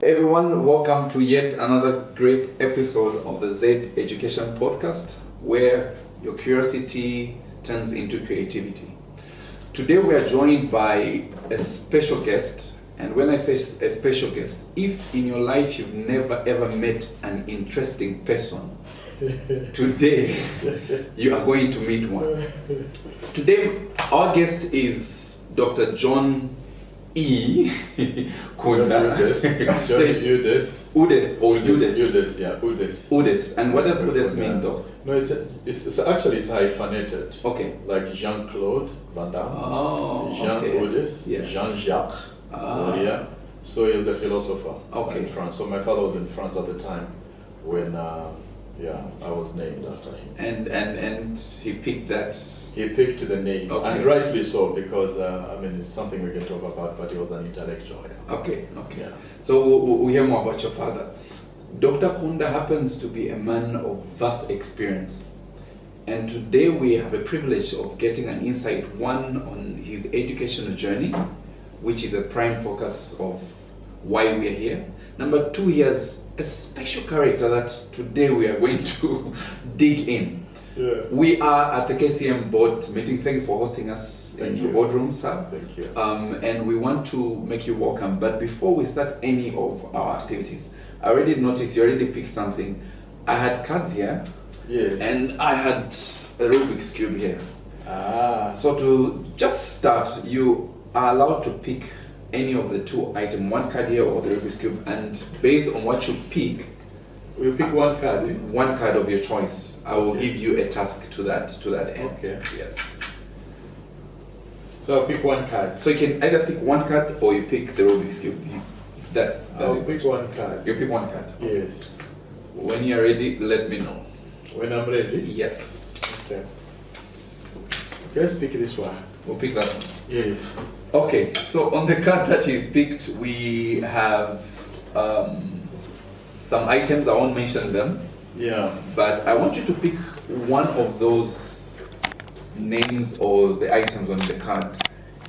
everyone, welcome to yet another great episode of the Z Education Podcast, where your curiosity turns into creativity. Today we are joined by a special guest, and when I say a special guest, if in your life you've never ever met an interesting person, today you are going to meet one. Today our guest is Dr. John Kunda. Eudes. And what does Eudes mean, though? No, it's actually hyphenated. Okay. Like Jean-Claude Van Damme, Jean okay. Eudes, Yes. Jean-Jacques. Yeah. So he was a philosopher in France. So my father was in France at the time when I was named after him. And he picked that. He picked the name, Okay. and rightly so, because it's something we can talk about. But he was an intellectual. Yeah. Okay. Yeah. So we hear more about your father. Dr. Kunda happens to be a man of vast experience, and today we have a privilege of getting an insight, one, on his educational journey, which is a prime focus of why we are here. Number two, he has a special character that today we are going to dig in. Yeah. We are at the KCM board meeting. Thank you for hosting us in the boardroom, sir. Thank you. And we want to make you welcome. But before we start any of our activities, I already noticed you already picked something. I had cards here. Yes. And I had a Rubik's Cube here. So to just start, you are allowed to pick any of the two items, one card here or the Rubik's Cube, and based on what you pick, You pick one card. one card of your choice. I will give you a task to that end. Okay. Yes. So I'll pick one card. So you can either pick one card or you pick the Rubik's Cube. I'll pick one card. You pick one card. Yes. When you're ready, let me know. When I'm ready. Yes. Okay. Let's pick this one. We'll pick that one. Yeah. Okay, so on the card that is picked, we have some items. I won't mention them. Yeah. But I want you to pick one of those names or the items on the card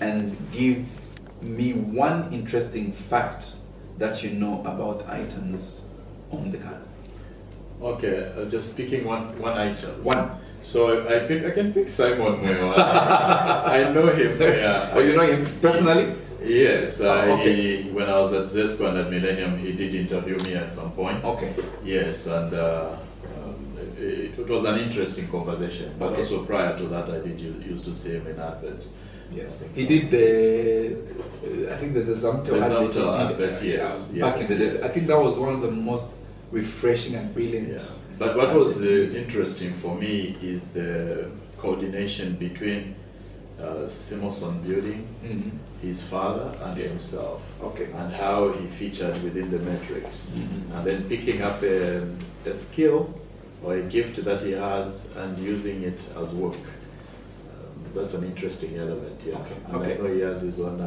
and give me one interesting fact that you know about items on the card. Okay, just picking one item. One. So I can pick Simon Mingwa. I know him. Yeah. Oh, you know him personally? Yes. Okay. When I was at ZESCO and at Millennium, he did interview me at some point. Okay. Yes, and it was an interesting conversation. But Okay. also prior to that, I did used to see him in adverts. Yes. He did the, I think there's a Zamtel advert, yes. Back in the day. Yes. I think that was one of the most refreshing and brilliant. Yeah. But what was interesting for me is the coordination between Simonson Building, his father, and himself. Okay. And how he featured within the metrics. And then picking up a skill or a gift that he has and using it as work. That's an interesting element, yeah. Okay. And I know he has his own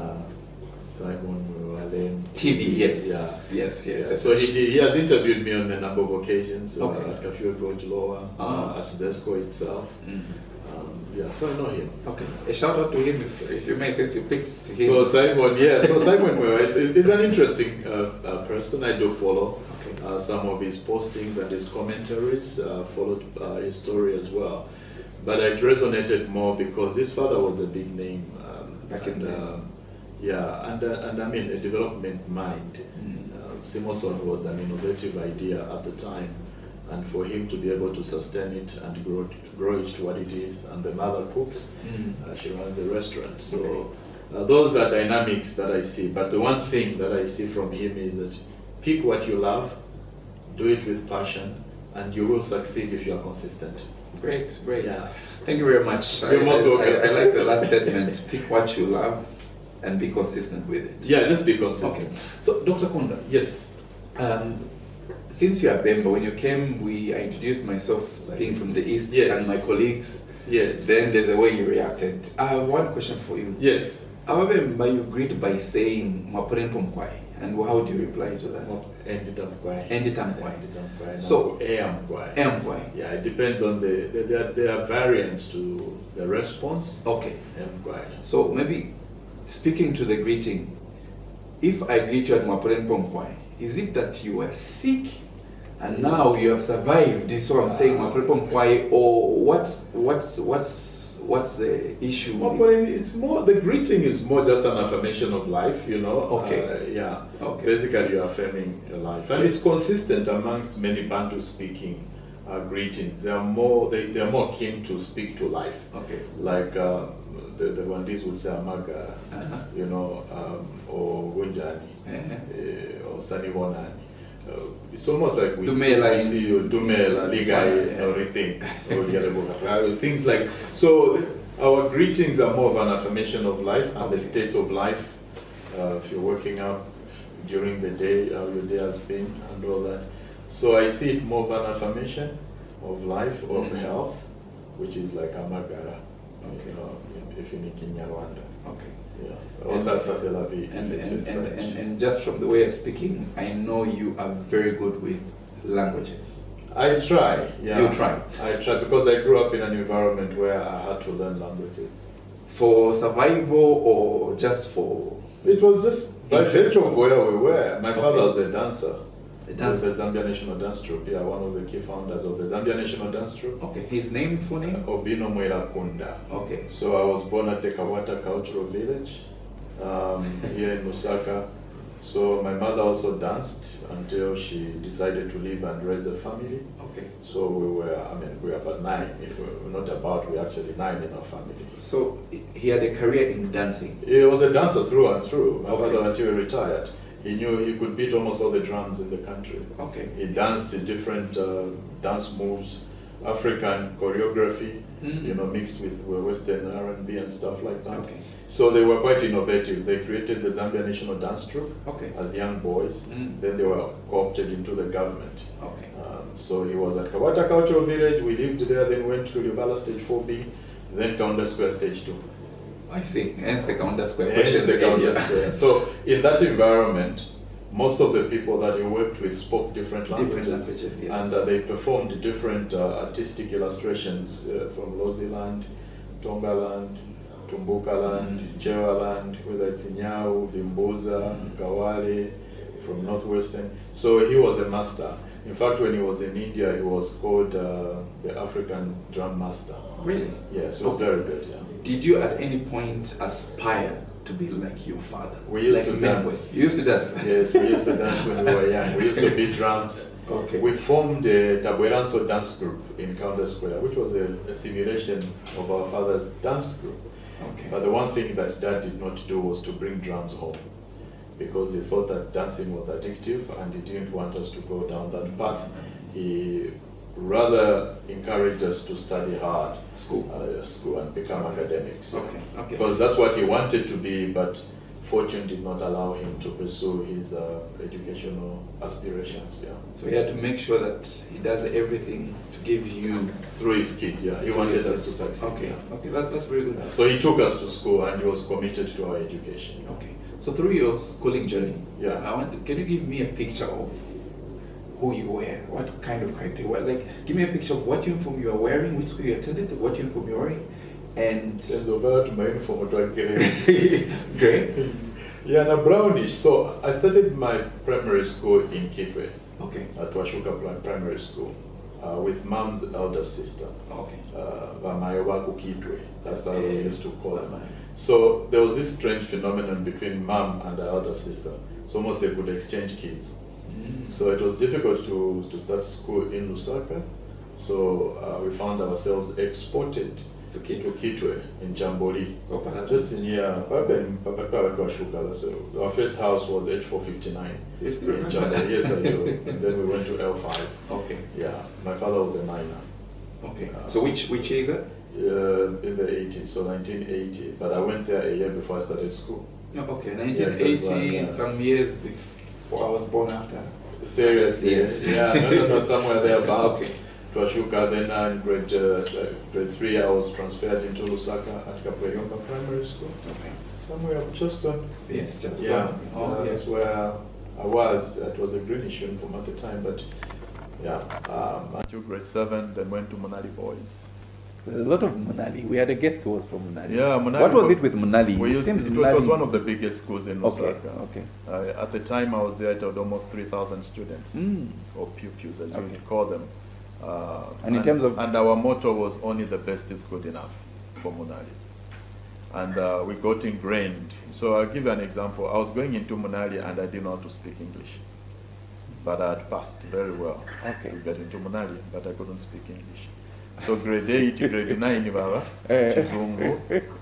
Simon Mwale TV, yes. Yeah. Yes. Yeah. So he has interviewed me on a number of occasions, Okay. at Kafue Gorge Lower, at ZESCO itself. So I know him. Okay. A shout out to him if you may, since you picked him. So Simon is an interesting person. I do follow some of his postings and his commentaries, followed his story as well. But it resonated more because his father was a big name Back in the and I mean a development mind. Simonson was an innovative idea at the time, and for him to be able to sustain it and grow it to what it is, and the mother cooks, she runs a restaurant. So those are dynamics that I see. But the one thing that I see from him is that pick what you love, do it with passion, and you will succeed if you are consistent. Great. Yeah. Thank you very much. You're most welcome. I like the last statement. Pick what you love and be consistent with it. Yeah, just be consistent. Okay. So, Dr. Kunda, Yes. since you are Bemba, when you came, I introduced myself being from the East and my colleagues. Yes. Then there's a way you reacted. I have one question for you. Yes. However, you greet by saying Mapurenpo Mkwai, and how do you reply to that? Enditamkwai. So, Mkwai. Mkwai. Yeah, it depends on there are variants to the response. Okay. Mkwai. So maybe speaking to the greeting, if I greet you at Mapurenpo Mkwai, is it that you were sick and now you have survived? This is what I'm saying. Why? Or what's the issue? Well, but it's more, the greeting is more just an affirmation of life, you know. Okay. Yeah. Okay. Basically, you're affirming your life, and it's consistent amongst many Bantu-speaking greetings. They are more keen to speak to life. Okay. Like the Rwandese would say Amaga, you know, or Gunjani, or Sanibonani. It's almost like we see you, Dumela, Ligai, everything, or things like. So our greetings are more of an affirmation of life and the state of life. If you're waking up during the day, how your day has been, and all that. So I see it more of an affirmation of life, of health, which is like Amagara, you know, if in Kinyarwanda. Okay. Yeah. And just from the way you're speaking, I know you are very good with languages. I try, yeah. You try? I try because I grew up in an environment where I had to learn languages. For survival or just for... It was just by virtue of where we were. My father was a dancer. A dancer? The Zambia National Dance Troupe, yeah, one of the key founders of the Zambia National Dance Troupe. Okay, his name, full name? Obino Kunda. Okay. So I was born at the Kawata Cultural Village here in Lusaka. So my mother also danced until she decided to leave and raise a family. Okay. So we were about 9. We're actually 9 in our family. So he had a career in dancing? He was a dancer through and through. My father, until he retired, he knew he could beat almost all the drums in the country. Okay. He danced in different dance moves, African choreography, you know, mixed with Western R&B and stuff like that. Okay. So they were quite innovative. They created the Zambia National Dance Troupe as young boys. Then they were co-opted into the government. Okay. So he was at Kawata Cultural Village. We lived there, then went to Lubala Stage 4B, then Kaunda Square Stage 2. I see. Hence the Kaunda Square. Hence the Kaunda Square. So in that environment, most of the people that he worked with spoke different languages, yes. And they performed different artistic illustrations from Loziland, Tongaland, Tumbukaland, Chewaland, whether it's Inyau, Vimbuza, Kawale, from Northwestern. So he was a master. In fact, when he was in India, he was called the African Drum Master. Really? Yes, he was very good, yeah. Did you at any point aspire to be like your father? We used to dance. You used to dance? Yes, we used to dance when we were young. We used to beat drums. Okay. We formed a Tabueranso dance group in Kaunda Square, which was a simulation of our father's dance group. Okay. But the one thing that Dad did not do was to bring drums home, because he thought that dancing was addictive and he didn't want us to go down that path. He rather encouraged us to study hard, school and become academics. Okay. Okay. Because that's what he wanted to be, but fortune did not allow him to pursue his educational aspirations. Yeah. So he had to make sure that he does everything to give you through his kids. Yeah, he wanted us to succeed. Okay. Yeah. Okay, that's very good. So he took us to school and he was committed to our education. Okay. So through your schooling journey, yeah, can you give me a picture of who you were, what kind of character you were? Like, give me a picture of what uniform you are wearing, which school you attended, what uniform you are wearing, and... my uniform Grey? Yeah, and a brownish. So I started my primary school in Kitwe. Okay. At Washuka Primary School, with Mom's elder sister. Okay. Vamayobaku Kitwe. That's how we used to call her. So there was this strange phenomenon between Mom and her elder sister. It's almost they could exchange kids. So it was difficult to start school in Lusaka. So we found ourselves exported to Kitwe in Jamboli. Just in here, so our first house was H459 in Jamboli. Yes, I do. And then we went to L5. Okay. Yeah, my father was a miner. Okay. So which year is that? In the 80s, so 1980. But I went there a year before I started school. Okay, 1980, some years before I was born after. Seriously? Yes. Yeah, no, somewhere there about. Okay. Twashuka, then in grade 3 I was transferred into Lusaka at Kapweyonga Primary School. Okay. Somewhere just on. Yes, just yeah. Oh, that's where I was. It was a greenish uniform at the time, but yeah. Until grade 7, then went to Monali Boys. A lot of Munali. We had a guest who was from Munali. Yeah, Munali. What was it with Munali? It was one of the biggest schools in Osaka. Okay. At the time I was there, it had almost 3,000 students, or pupils as you would call them. And in terms of... And our motto was only the best is good enough for Munali. And we got ingrained. So I'll give you an example. I was going into Munali and I didn't know how to speak English. But I had passed very well. Okay. We got into Munali, but I couldn't speak English. So grade 8, grade 9 baba, Chizungu,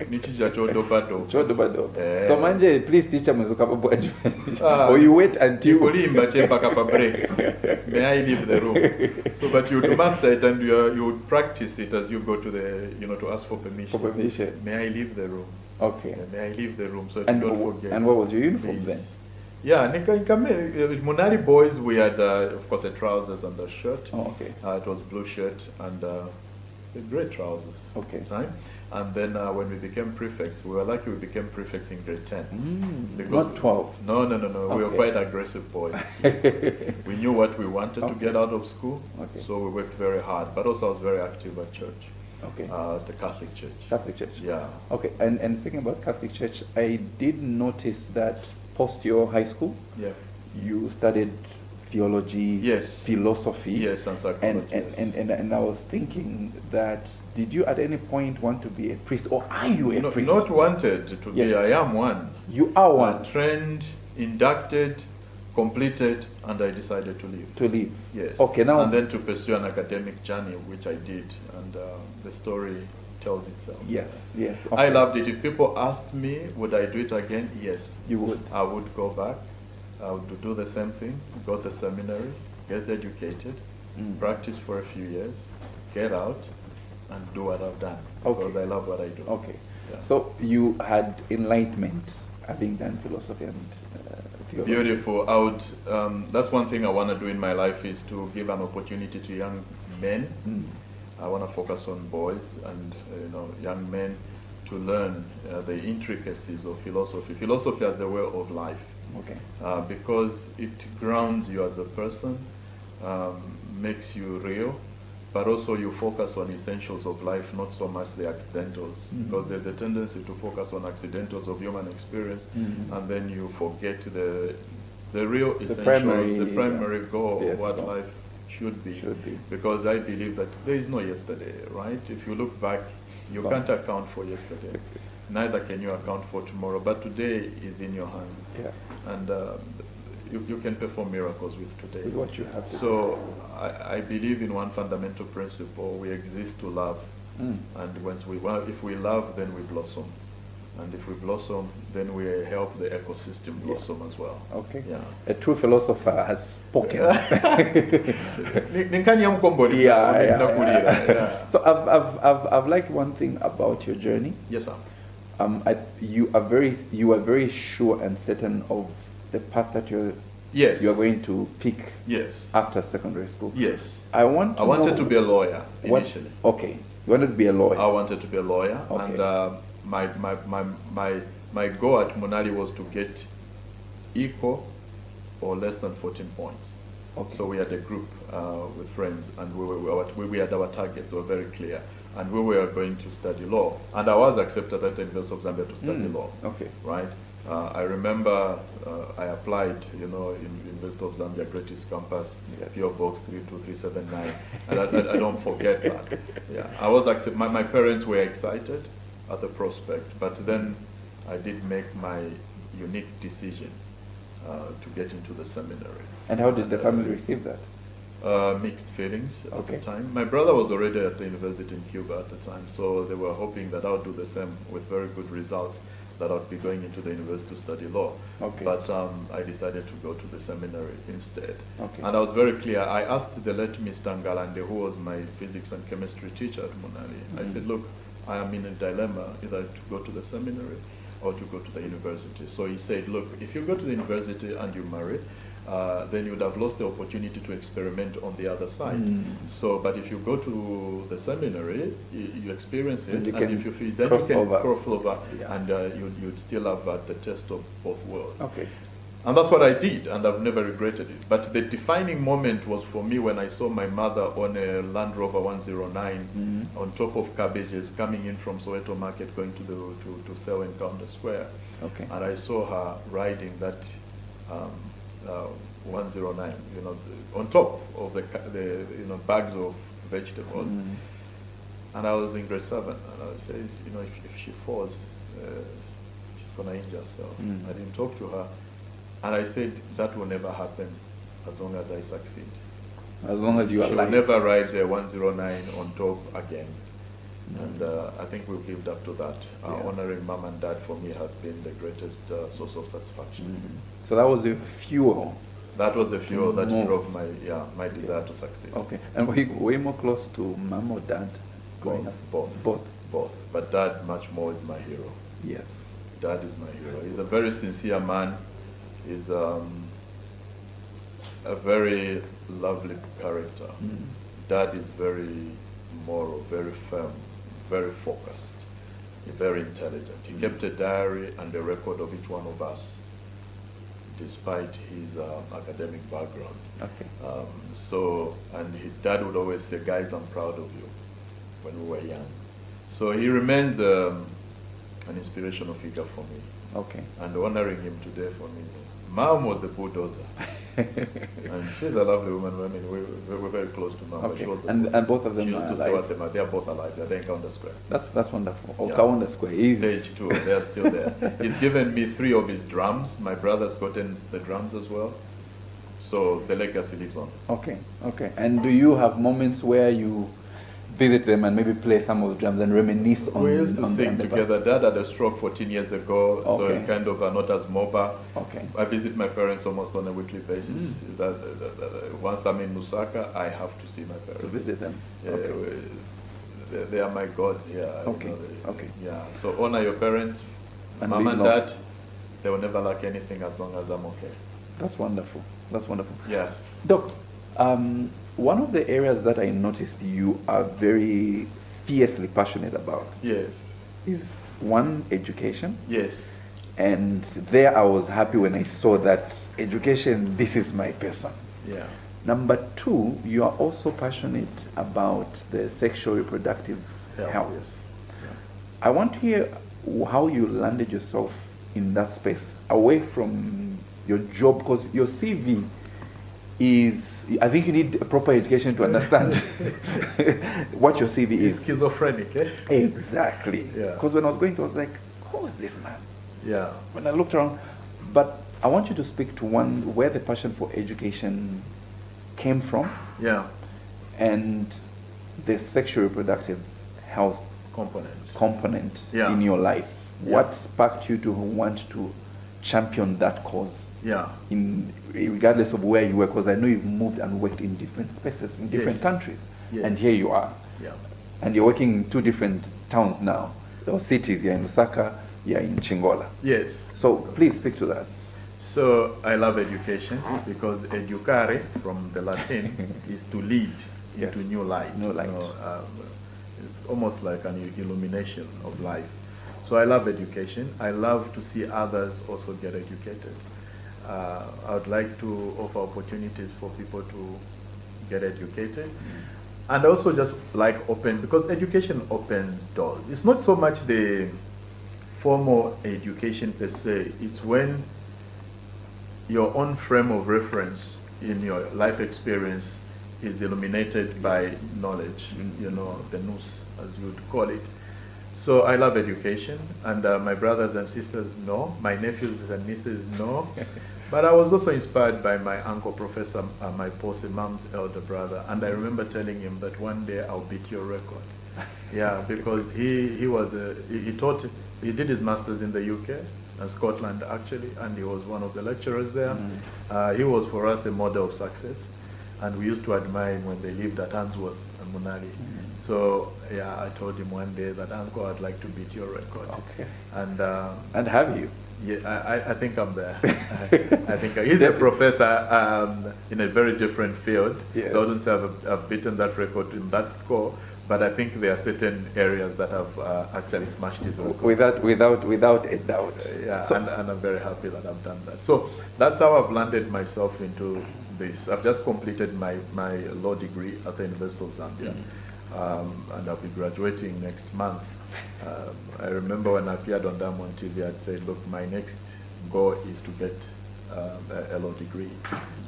nichija chodobado. Chodobado. So manje, please teacher mwezuka or you wait until... May I leave the room? So, but you would master it and you would practice it as you go to the, to ask for permission. For permission. May I leave the room? Okay. May I leave the room so and you don't forget? And what was your uniform then? Yeah, with Munali boys, we had, of course, a trousers and a shirt. Oh, okay. It was blue shirt and great trousers. Okay. Time. And then when we became prefects, we were lucky we became prefects in grade 10. Not 12. No. Okay. We were quite aggressive boys. We knew what we wanted to get out of school, so we worked very hard. But also I was very active at church. Okay. The Catholic Church. Catholic Church. Yeah. Okay. And thinking about Catholic Church, I did notice that post your high school, you studied theology, philosophy, and psychology. And I was thinking that, did you at any point want to be a priest, or are you a priest? Not wanted to be, I am one. You are one. Trained, inducted, completed, and I decided to leave. To leave. Yes. Okay, now. And then to pursue an academic journey, which I did, and the story tells itself. Yes. Okay. I loved it. If people asked me, would I do it again? Yes. You would? I would go back. I would do the same thing, go to seminary, get educated, practice for a few years, get out, and do what I've done. Because I love what I do. Okay. Yeah. So you had enlightenment, having done philosophy and theology. Beautiful. I would. That's one thing I want to do in my life, is to give an opportunity to young men. I want to focus on boys and young men to learn the intricacies of philosophy. Philosophy as a way of life. Okay. Because it grounds you as a person, makes you real, but also you focus on essentials of life, not so much the accidentals. Because there's a tendency to focus on accidentals of human experience, and then you forget the real essentials, the primary goal of what life should be. Because I believe that there is no yesterday, right? If you look back, you can't account for yesterday. Neither can you account for tomorrow, but today is in your hands. Yeah. And you can perform miracles with today. With what you have. So I believe in one fundamental principle: we exist to love, and if we love, then we blossom, and if we blossom, then we help the ecosystem blossom as well. Okay. Yeah. A true philosopher has spoken. So I've liked one thing about your journey. Yes, sir. You are very sure and certain of the path that you are going to pick after secondary school. Yes. I wanted to be a lawyer initially. Okay. You wanted to be a lawyer. I wanted to be a lawyer, and my goal at Munali was to get equal or less than 14 points. Okay. So we had a group with friends, and we had our targets were very clear. And we were going to study law. And I was accepted at the University of Zambia to study law. Okay. Right? I remember I applied, in University of Zambia, Greatest Campus, PO Box 32379. And I don't forget that. Yeah. I was accepted. My parents were excited at the prospect, but then I did make my unique decision to get into the seminary. And how did the family receive that? Mixed feelings at the time. My brother was already at the university in Cuba at the time, so they were hoping that I would do the same with very good results, that I would be going into the university to study law. Okay. But I decided to go to the seminary instead. Okay. And I was very clear. I asked the late Mr. Ngalande, who was my physics and chemistry teacher at Munali. I said, look, I am in a dilemma, either to go to the seminary or to go to the university. So he said, look, if you go to the university and you marry, then you would have lost the opportunity to experiment on the other side. So, but if you go to the seminary, you experience it, and if you feel, then you can cross over, and you'd still have the taste of both worlds. Okay. And that's what I did, and I've never regretted it. But the defining moment was for me when I saw my mother on a Land Rover 109 on top of cabbages coming in from Soweto Market going to sell in Kaunda Square. Okay. And I saw her riding that 109, on top of the bags of vegetables. And I was in grade 7, and I said, if she falls, she's gonna injure herself. I didn't talk to her, and I said that will never happen as long as I succeed. As long as you are alive. She will never ride the 109 on top again. And I think we've lived up to that. Honoring mom and dad for me has been the greatest source of satisfaction. So that was the fuel. That was the fuel that drove my desire to succeed. Okay. And were you way more close to mom or dad? Both. But dad much more is my hero. Yes. Dad is my hero. He's a very sincere man. He's a very lovely character. Dad is very moral, very firm, very focused, very intelligent. He kept a diary and a record of each one of us, despite his academic background. Okay. And his dad would always say, "Guys, I'm proud of you," when we were young. So he remains an inspirational figure for me. Okay. And honoring him today for me. Mom was the bulldozer. And she's a lovely woman. I mean, we're very close to Mom. Okay. And both of them she used are to alive? say what they are both alive. They're in Kaunda Square. That's wonderful. Kaunda Square is... Stage 2, they're still there. He's given me 3 of his drums. My brother's gotten the drums as well. So the legacy lives on. Okay. And do you have moments where you visit them and maybe play some of the drums and reminisce on... We used to sing together. Dad had a stroke 14 years ago, so Okay. kind of not as mobile. Okay. I visit my parents almost on a weekly basis. Once I'm in Lusaka, I have to see my parents. To visit them. They are my gods here. Okay. Yeah. So honor your parents, And mom live and long. dad. They will never lack anything as long as I'm okay. That's wonderful. Yes. Doc, one of the areas that I noticed you are very fiercely passionate about Yes. is one, education. Yes. And there I was happy when I saw that education, this is my person. Yeah. Number 2, you are also passionate about the sexual reproductive health. Yes. Yeah. I want to hear how you landed yourself in that space, away from your job, because your CV is, I think you need a proper education to understand what your CV is. It's schizophrenic, eh? Exactly. Yeah. Because when I was going to, I was like, who is this man? Yeah. When I looked around, but I want you to speak to one where the passion for education came from. Yeah. And the sexual reproductive health component Yeah. in your life. Yeah. What sparked you to want to champion that cause? Yeah. Regardless of where you were, because I know you've moved and worked in different spaces, in different countries. Yes. And here you are. Yeah. And you're working in 2 different towns now, or cities. You're in Lusaka, you're in Chingola. Yes. So please speak to that. So I love education because educare from the Latin is to lead Yes. into new light. New light. It's almost like an illumination of life. So I love education. I love to see others also get educated. I would like to offer opportunities for people to get educated. And also just like because education opens doors. It's not so much the formal education per se, it's when your own frame of reference in your life experience is illuminated by knowledge, the nous, as you would call it. So I love education, and my brothers and sisters know, my nephews and nieces know. But I was also inspired by my uncle, Professor my Pose, mom's elder brother, and I remember telling him that one day I'll beat your record. Yeah, because he did his master's in the UK, Scotland actually, and he was one of the lecturers there. He was for us a model of success, and we used to admire him when they lived at Handsworth and Munali. So yeah, I told him one day that, uncle, I'd like to beat your record. Okay. And have you? Yeah, I think I'm there. I think he's a professor in a very different field. Yes. So I wouldn't say I've beaten that record in that score, but I think there are certain areas that have actually smashed his record. Without a doubt. Yeah, So, and I'm very happy that I've done that. So that's how I've landed myself into this. I've just completed my law degree at the University of Zambia, and I'll be graduating next month. I remember when I appeared on Diamond TV, I'd said, look, my next goal is to get a law degree,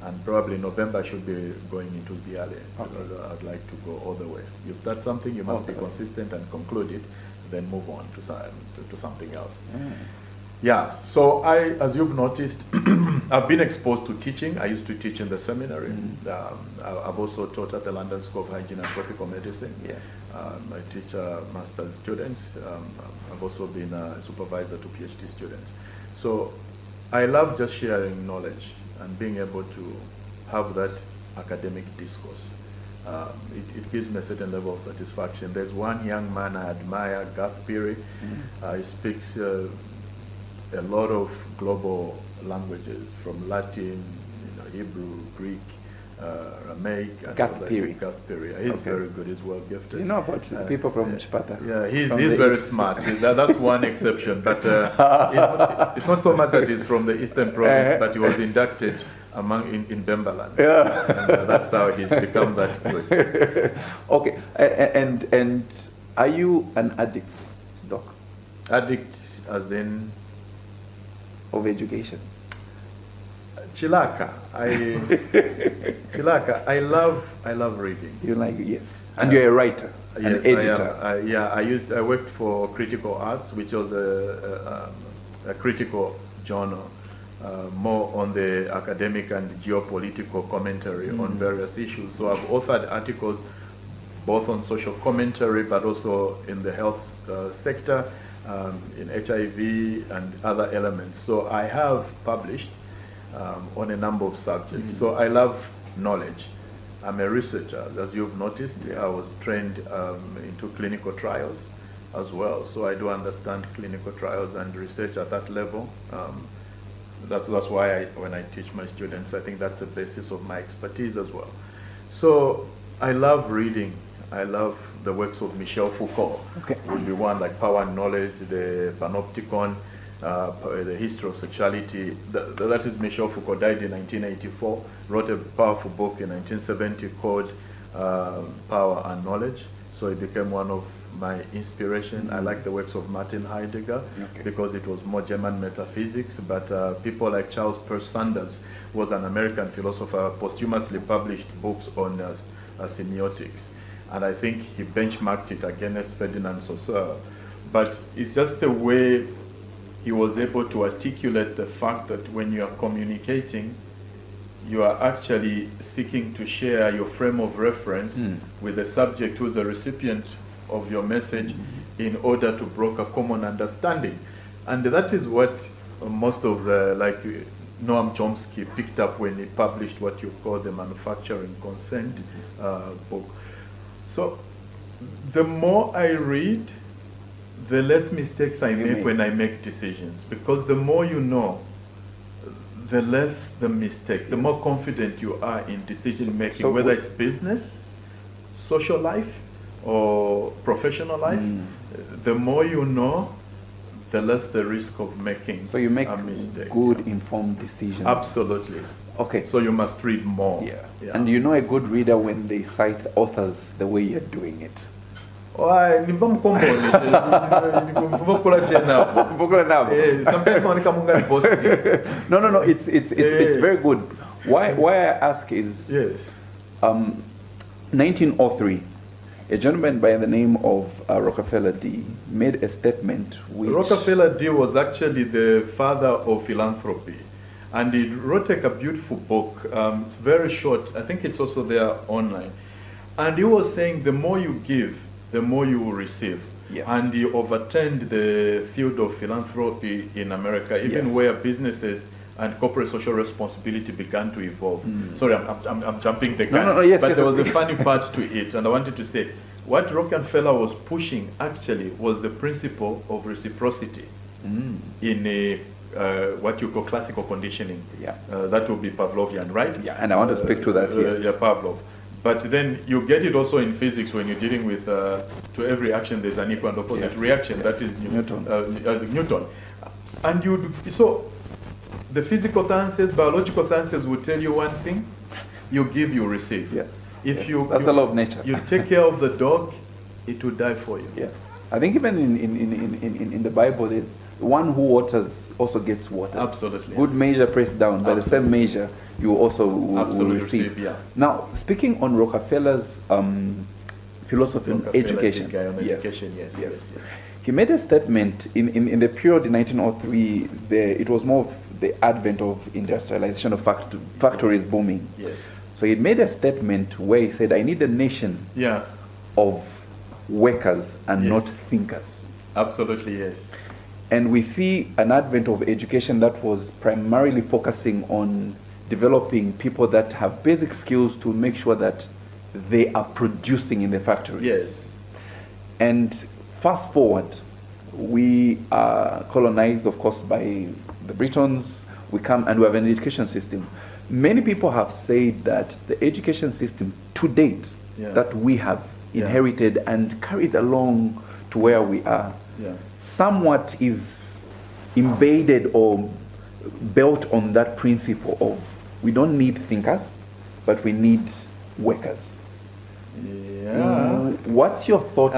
and probably in November I should be going into ZEDEDU. I'd like to go all the way. You start something, you must be consistent and conclude it, then move on to something else. Yeah, so as you've noticed, I've been exposed to teaching. I used to teach in the seminary. I've also taught at the London School of Hygiene and Tropical Medicine. Yes. I teach master's students. I've also been a supervisor to PhD students. So I love just sharing knowledge and being able to have that academic discourse. It gives me a certain level of satisfaction. There's one young man I admire, Garth Peary. He speaks a lot of global languages, from Latin, Hebrew, Greek, Aramaic. Garth Peary. Garth Peary. He's very good. He's well gifted. You know about people from Chipata? Yeah, he's very smart. That's one exception. But it's not so much that he's from the Eastern Province, but he was inducted in Bembaland. Yeah. And that's how he's become that good. Okay, and are you an addict, Doc? Addict as in? Of education? Chilaka. I love reading. You like, yes. And you're a writer, an editor. I worked for Critical Arts, which was a critical journal, more on the academic and geopolitical commentary on various issues. So I've authored articles both on social commentary, but also in the health sector, in HIV and other elements. So I have published on a number of subjects. So I love knowledge. I'm a researcher, as you've noticed. I was trained into clinical trials as well. So I do understand clinical trials and research at that level. That's why when I teach my students, I think that's the basis of my expertise as well. So I love reading. I love the works of Michel Foucault. Would be one, like Power and Knowledge, the Panopticon, the History of Sexuality. That is Michel Foucault, died in 1984, wrote a powerful book in 1970 called Power and Knowledge. So it became one of my inspiration. I like the works of Martin Heidegger because it was more German metaphysics, but people like Charles Peirce Sanders was an American philosopher, posthumously published books on semiotics. And I think he benchmarked it against Ferdinand Saussure. But it's just the way he was able to articulate the fact that when you are communicating, you are actually seeking to share your frame of reference with the subject who is the recipient of your message in order to broker common understanding. And that is what most of the, like Noam Chomsky picked up when he published what you call the Manufacturing Consent book. So the more I read, the less mistakes I make when I make decisions. Because the more you know, the less the mistakes, the more confident you are in decision making, whether it's business, social life, or professional life. The more you know, the less the risk of making so you make a mistake. Good informed decisions. Absolutely. Okay. So you must read more. Yeah. And you know a good reader when they cite authors the way you're doing it. No, it's very good. Why I ask is 1903, a gentleman by the name of Rockefeller D made a statement which... Rockefeller D was actually the father of philanthropy. And he wrote a beautiful book. It's very short. I think it's also there online. And he was saying the more you give, the more you will receive. And he overturned the field of philanthropy in America, even where businesses and corporate social responsibility began to evolve. Sorry, I'm jumping the gun. But there was a funny part to it, and I wanted to say, what Rockefeller was pushing actually was the principle of reciprocity in what you call classical conditioning. That would be Pavlovian, right? Yeah, and I want to speak to that, Pavlov. But then you get it also in physics when you're dealing with, to every action there's an equal and opposite reaction. That is Newton. Newton. And so the physical sciences, biological sciences will tell you one thing, you give, you receive. Yes. If Yes. you That's the law of nature. You take care of the dog, it will die for you. Yes. I think even in the Bible, there's one who waters also gets water. Absolutely. Good measure pressed down, by the same measure you also will receive. Yeah. Now, speaking on Rockefeller's philosophy on education. Guy on Yes. education, yes. Yes. He made a statement in the period in 1903. It was more of the advent of industrialization of factories booming. Yes. So he made a statement where he said, "I need a nation Yeah. of workers and Yes. not thinkers." Absolutely, yes. And we see an advent of education that was primarily focusing on developing people that have basic skills to make sure that they are producing in the factories. Yes. And fast forward, we are colonized, of course, by the Britons. We come and we have an education system. Many people have said that the education system to date that we have inherited and carried along to where we are somewhat is invaded or built on that principle of we don't need thinkers, but we need workers. Yeah. What's your thoughts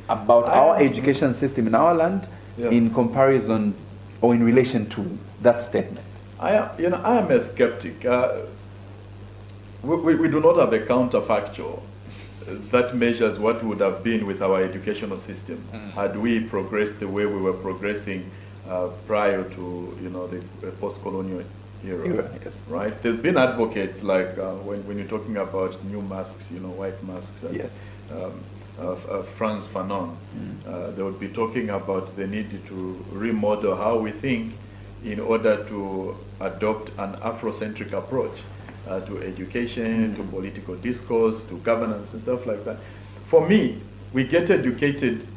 about our education system in our land in comparison or in relation to that statement? I am a skeptic. We do not have a counterfactual that measures what would have been with our educational system had we progressed the way we were progressing prior to the post-colonial era. Yes. Right? There's been advocates like when you're talking about new masks, white masks. And, Yes. Frantz Fanon, they would be talking about the need to remodel how we think in order to adopt an Afrocentric approach to education, to political discourse, to governance and stuff like that. For me, we get educated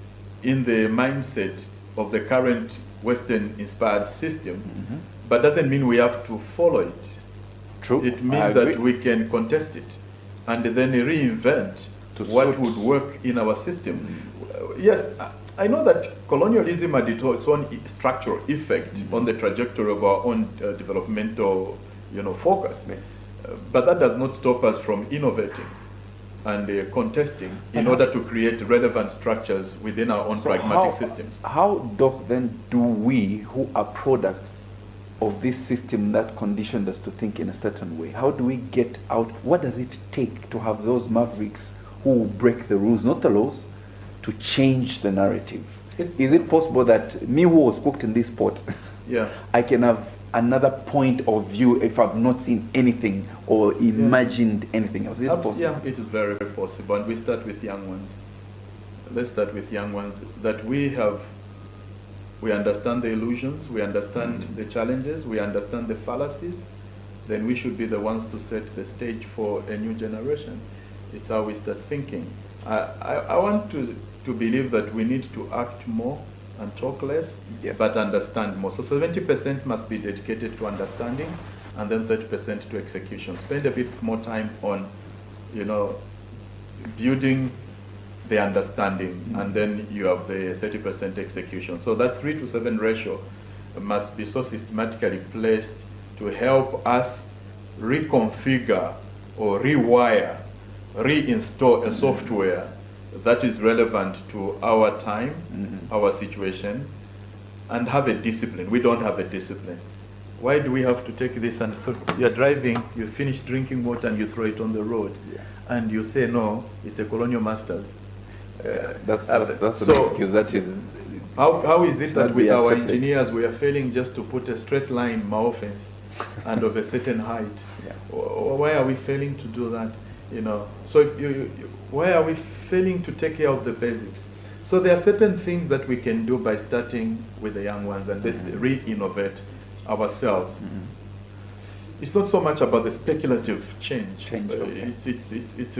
in the mindset of the current Western-inspired system, but doesn't mean we have to follow it. True. It means that we can contest it and then reinvent what would work in our system. Yes, I know that colonialism had its own structural effect on the trajectory of our own developmental, focus. But that does not stop us from innovating and contesting in order to create relevant structures within our own pragmatic systems. How, Doc, then do we, who are products of this system that conditioned us to think in a certain way, how do we get out? What does it take to have those mavericks who break the rules, not the laws, to change the narrative? Is it possible that me who was cooked in this pot, I can have another point of view if I've not seen anything or imagined anything else? Is it possible? Yeah, it is very, very possible. And we start with young ones. Let's start with young ones that we understand the illusions, we understand the challenges, we understand the fallacies. Then we should be the ones to set the stage for a new generation. It's how we start thinking. I want to believe that we need to act more and talk less, but understand more. So 70% must be dedicated to understanding, and then 30% to execution. Spend a bit more time on, building the understanding, and then you have the 30% execution. So that 3-to-7 ratio must be so systematically placed to help us reconfigure or rewire, reinstall a software that is relevant to our time, our situation, and have a discipline. We don't have a discipline. Why do we have to take this and you're driving, you finish drinking water and you throw it on the road, and you say, no, it's a colonial masters. That's an excuse. That is. How is it that with our accepted. engineers we are failing just to put a straight line offense and of a certain height? Why are we failing to do that? So why are we failing to take care of the basics? So there are certain things that we can do by starting with the young ones and let's re-innovate ourselves. It's not so much about the speculative change. It's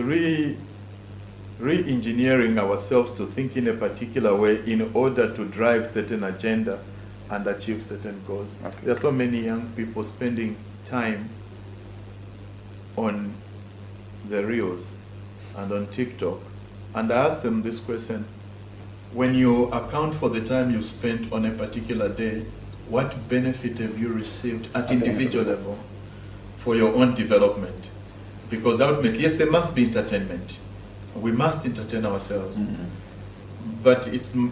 re-engineering ourselves to think in a particular way in order to drive certain agenda and achieve certain goals. Okay. There are so many young people spending time on the Reels and on TikTok, and I ask them this question: when you account for the time you spent on a particular day, what benefit have you received at individual level for your own development? Because ultimately, yes, there must be entertainment. We must entertain ourselves. But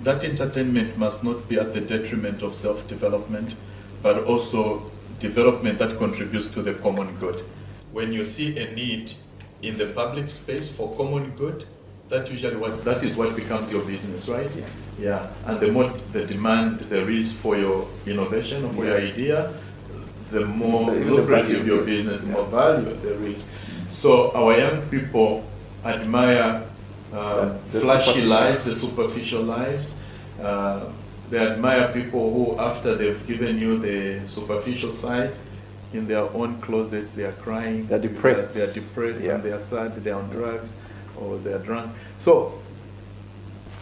that entertainment must not be at the detriment of self-development, but also development that contributes to the common good. When you see a need in the public space for common good, that is what becomes your business, right? Yes. Yeah. And the more the demand there is for your innovation or for your idea, the more lucrative your business, the more value there is. So our young people admire flashy lives, the superficial lives. They admire people who, after they've given you the superficial side, in their own closets they are crying. They're depressed. They are depressed, Yeah. and they are sad, they are on drugs, or they are drunk. So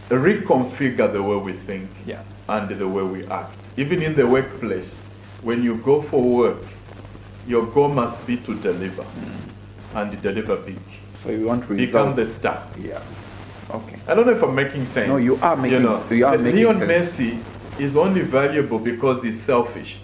reconfigure the way we think Yeah. and the way we act. Even in the workplace, when you go for work, your goal must be to deliver, and deliver big. So you want results. Become the star. Yeah. Okay. I don't know if I'm making sense. No, you are making. You are making Leon sense. Messi is only valuable because he's selfish.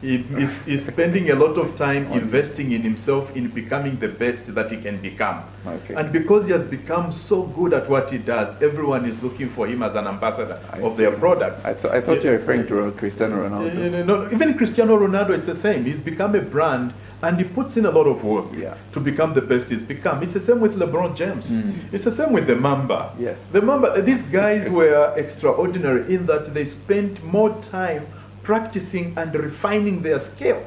He's spending a lot of time investing in himself, in becoming the best that he can become. Okay. And because he has become so good at what he does, everyone is looking for him as an ambassador of their products. I thought you were referring to Cristiano Ronaldo. No, even Cristiano Ronaldo, it's the same. He's become a brand, and he puts in a lot of work to become the best he's become. It's the same with LeBron James. It's the same with the Mamba. Yes. The Mamba, these guys were extraordinary in that they spent more time practicing and refining their skill.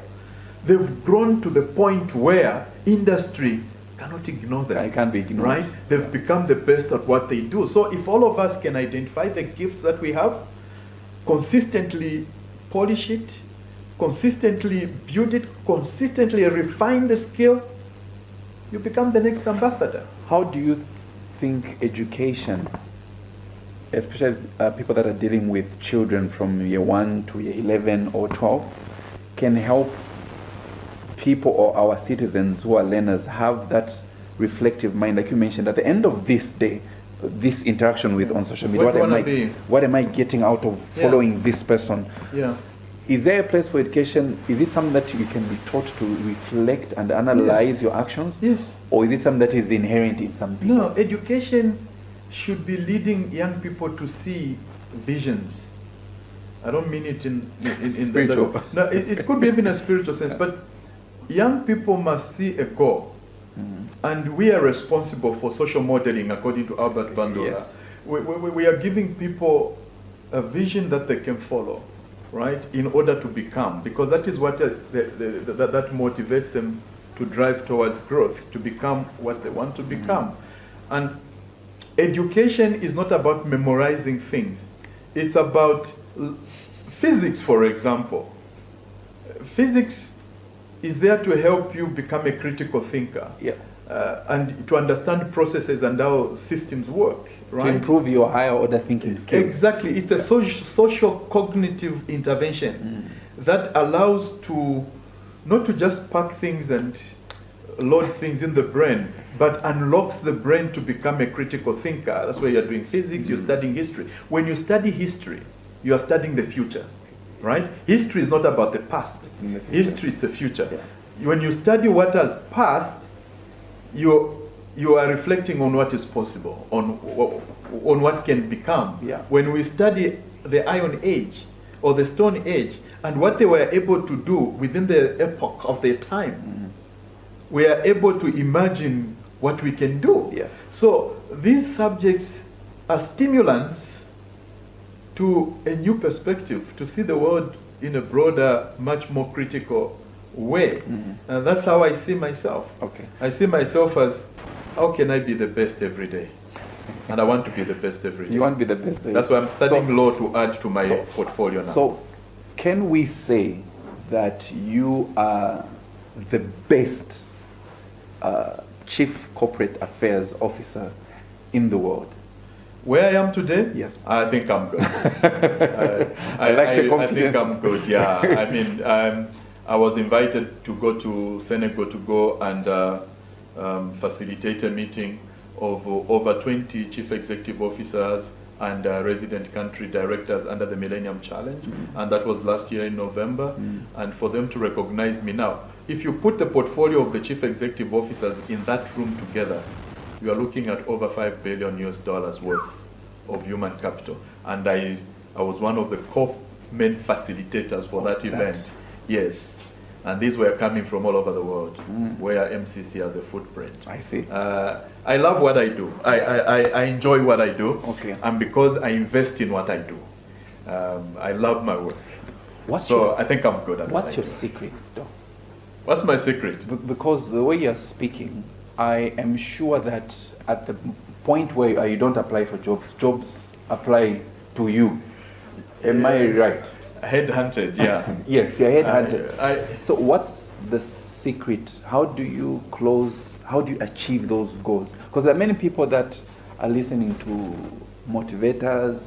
They've grown to the point where industry cannot ignore them. I can't be ignored. Right? They've become the best at what they do. So if all of us can identify the gifts that we have, consistently polish it, consistently build it, consistently refine the skill, you become the next ambassador. How do you think education, especially people that are dealing with children from year 1 to year 11 or 12, can help people or our citizens who are learners have that reflective mind, like you mentioned, at the end of this day, this interaction with on social media, what am I getting out of following this person? Yeah. Is there a place for education? Is it something that you can be taught to reflect and analyze your actions? Yes. Or is it something that is inherent in some people? No, education should be leading young people to see visions. I don't mean it in spiritual. No, it could be even a spiritual sense, but young people must see a goal. And we are responsible for social modeling, according to Albert Bandura. Yes. We are giving people a vision that they can follow, right, in order to become, because that is what that motivates them to drive towards growth, to become what they want to become. And education is not about memorizing things. It's about physics, for example. Physics is there to help you become a critical thinker. Yeah. And to understand processes and how systems work, right? To improve your higher order thinking skills. Exactly. It's a social cognitive intervention that allows to not to just pack things and load things in the brain, but unlocks the brain to become a critical thinker. That's why you're doing physics, you're studying history. When you study history, you are studying the future, right? History is not about the past. History is the future. Yeah. When you study what has passed, you are reflecting on what is possible, on what can become. Yeah. When we study the Iron Age or the Stone Age and what they were able to do within the epoch of their time, we are able to imagine what we can do. Yeah. So these subjects are stimulants to a new perspective, to see the world in a broader, much more critical way. And that's how I see myself. Okay. I see myself as, how can I be the best every day? And I want to be the best every day. You want to be the best. That's why I'm studying law to add to my portfolio now. So, can we say that you are the best Chief Corporate Affairs Officer in the world? Where I am today? Yes. I think I'm good. I like the confidence. I think I'm good, yeah. I mean, I was invited to go to Senegal to go and facilitate a meeting of over 20 chief executive officers and resident country directors under the Millennium Challenge, and that was last year in November. And for them to recognize me now, if you put the portfolio of the chief executive officers in that room together, you are looking at over $5 billion worth of human capital. And I was one of the main facilitators for that event. Yes. And these were coming from all over the world, where MCC has a footprint. I see. I love what I do. I enjoy what I do. Okay. And because I invest in what I do, I love my work. I think I'm good at it. What's your secret, though? What's my secret? Because the way you're speaking, I am sure that at the point where you don't apply for jobs apply to you. Am I right? Headhunted, yeah. Yes, you're headhunted. So what's the secret? How do you achieve those goals? Because there are many people that are listening to motivators,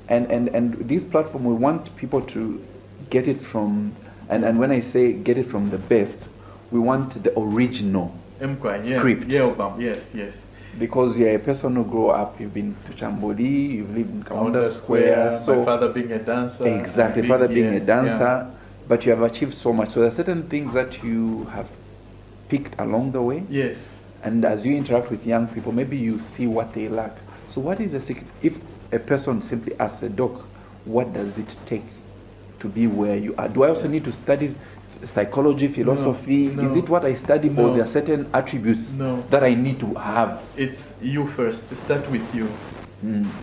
and this platform, we want people to get it from, and when I say get it from the best, we want the original script. Yes. Because you're a person who grew up, you've been to Chamboli, you've lived in Kaunda Square. My father being a dancer. Exactly, father being a dancer, but you have achieved so much. So there are certain things that you have picked along the way. Yes. And as you interact with young people, maybe you see what they lack. So what is the secret? If a person simply asks a doc, what does it take to be where you are? Do I also need to study psychology, philosophy? No. Is it what I study, or there are certain attributes that I need to have? It's you first. Start with you.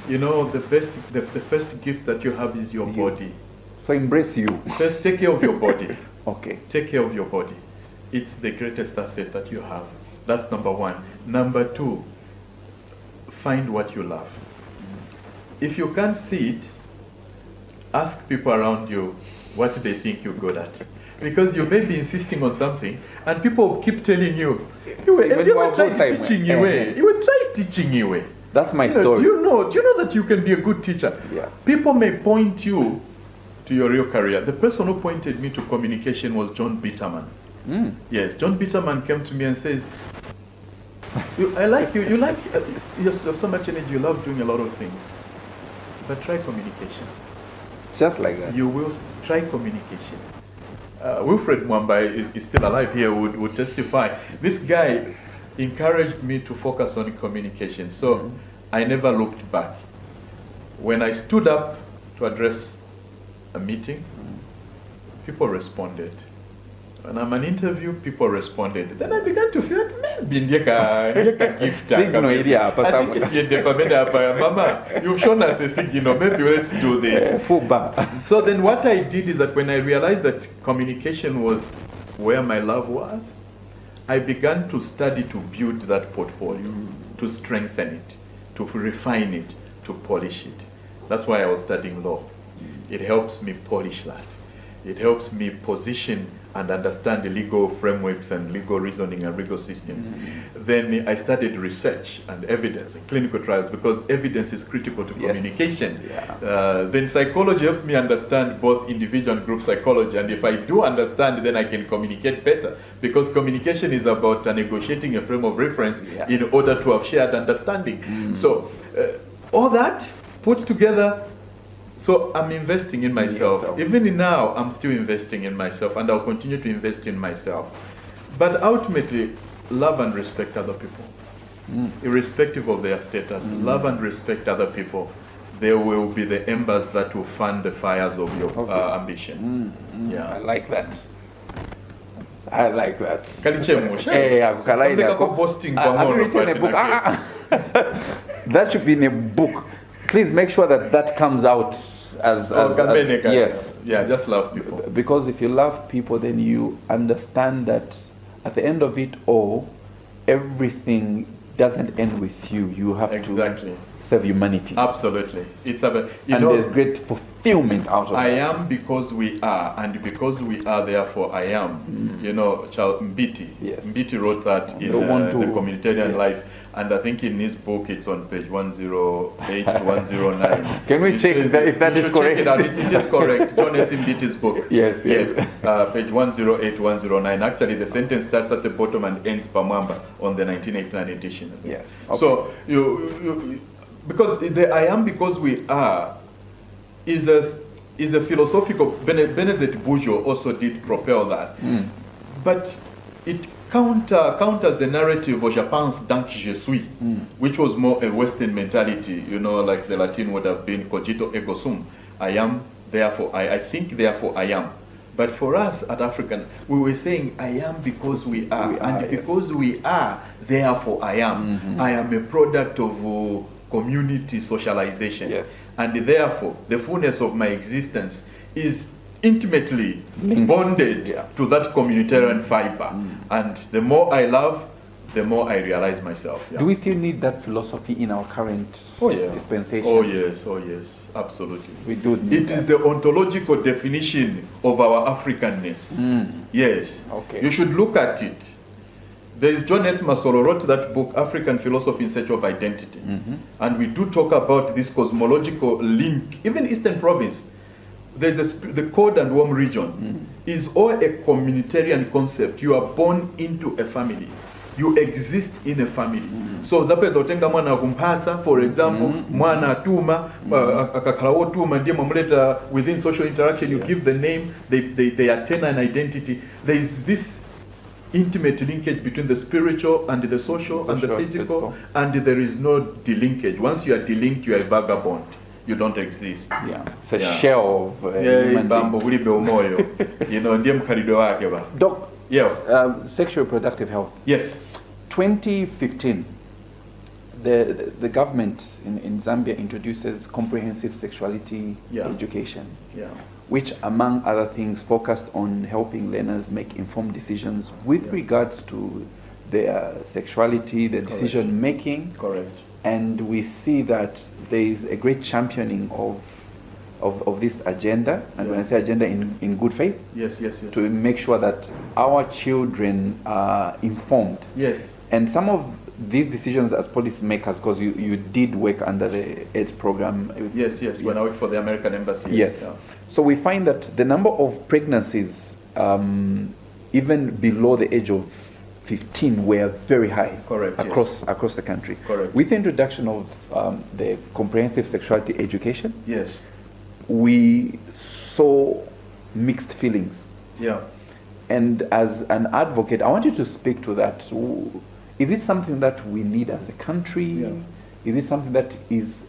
You know, the first gift that you have is your body. So embrace you. First, take care of your body. Okay. Take care of your body. It's the greatest asset that you have. That's number one. Number two, find what you love. If you can't see it, ask people around you what they think you're good at. Because you may be insisting on something, and people keep telling you, you were trying teaching away. You were trying teaching away. That's my story. Do you know that you can be a good teacher? Yeah. People may point you to your real career. The person who pointed me to communication was John Bitterman. Yes, John Bitterman came to me and says, I like you. You have so much energy. You love doing a lot of things, but try communication. Just like that. You will try communication. Wilfred Mwamba is still alive here, would testify. This guy encouraged me to focus on communication. So I never looked back. When I stood up to address a meeting, people responded. When I'm an interview, people responded. Then I began to feel like, man, gift. Mama, you've shown us a signal, maybe let's do this. So then what I did is that when I realized that communication was where my love was, I began to study to build that portfolio, to strengthen it, to refine it, to polish it. That's why I was studying law. It helps me polish that. It helps me position and understand the legal frameworks and legal reasoning and legal systems. Then I studied research and evidence and clinical trials, because evidence is critical to communication. Then psychology helps me understand both individual and group psychology, and if I do understand, then I can communicate better, because communication is about negotiating a frame of reference in order to have shared understanding. So all that put together. So I'm investing in myself. Even now, I'm still investing in myself, and I'll continue to invest in myself. But ultimately, love and respect other people. Irrespective of their status, love and respect other people. They will be the embers that will fan the fires of your ambition. I like that. I like that. That should be in a book. Please make sure that comes out as yes. Yeah, just love people. Because if you love people, then you understand that at the end of it all, everything doesn't end with you. You have to serve humanity. Absolutely. It's about, there's great fulfillment out of I am because we are, and because we are, therefore I am. Charles Mbiti. Mbiti wrote that in the Communitarian life. And I think in his book, it's on page 108 to 109. Can we check if that is correct? Check it out. It is correct. John S. Mbiti's book. Yes. Page 108 to 109. Actually, the sentence starts at the bottom and ends Pamwamba on the 1989 edition. Yes. Okay. So, you because the I am because we are is a philosophical, Benezet Bujo also did propel that. But it counters the narrative of Japan's donc je suis, which was more a Western mentality, like the Latin would have been cogito ergo sum. I am, therefore I think, therefore I am. But for us at African, we were saying I am because we are. And because we are, therefore I am. I am a product of community socialization. Yes. And therefore, the fullness of my existence is intimately linked, bonded to that communitarian fiber. And the more I love, the more I realize myself. Do we still need that philosophy in our current dispensation? Oh yes, absolutely. We do need It is the ontological definition of our Africanness. Yes. Okay. You should look at it. There is John S. Masolo wrote that book, African Philosophy in Search of Identity. And we do talk about this cosmological link. Even Eastern Province, there's the Cold and Warm region is all a communitarian concept. You are born into a family. You exist in a family. So zapeza otenga mwana kumpasa, for example, mwana atuma, akakalawo tuma ndiye mamuleta within social interaction, you give the name, they attain an identity. There is this intimate linkage between the spiritual and the social and the physical, and there is no delinkage. Once you are delinked, you are a vagabond. You don't exist. It's a shell of human being. Doc, sexual reproductive health. Yes. 2015, the government in Zambia introduces comprehensive sexuality education, which among other things focused on helping learners make informed decisions with regards to their sexuality, their decision making. Correct. And we see that there is a great championing of this agenda, and when I say agenda, in good faith, yes, to make sure that our children are informed. Yes. And some of these decisions as policymakers, because you did work under the AIDS program. Yes, when I worked for the American Embassy. Yes. So we find that the number of pregnancies, even below the age of 15, were very high. Correct. Across the country. Correct. With the introduction of the comprehensive sexuality education, yes, we saw mixed feelings. Yeah. And as an advocate, I want you to speak to that. Is it something that we need as a country? Yeah. Is it something that is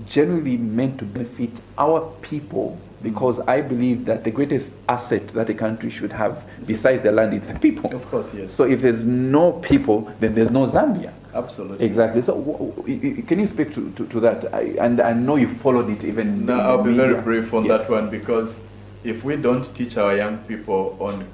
genuinely meant to benefit our people? Because I believe that the greatest asset that a country should have, besides the land, is the people. Of course, yes. So if there's no people, then there's no Zambia. Absolutely. Exactly. So can you speak to that? And I know you followed it even. No, I'll be media. very brief on that one, because if we don't teach our young people on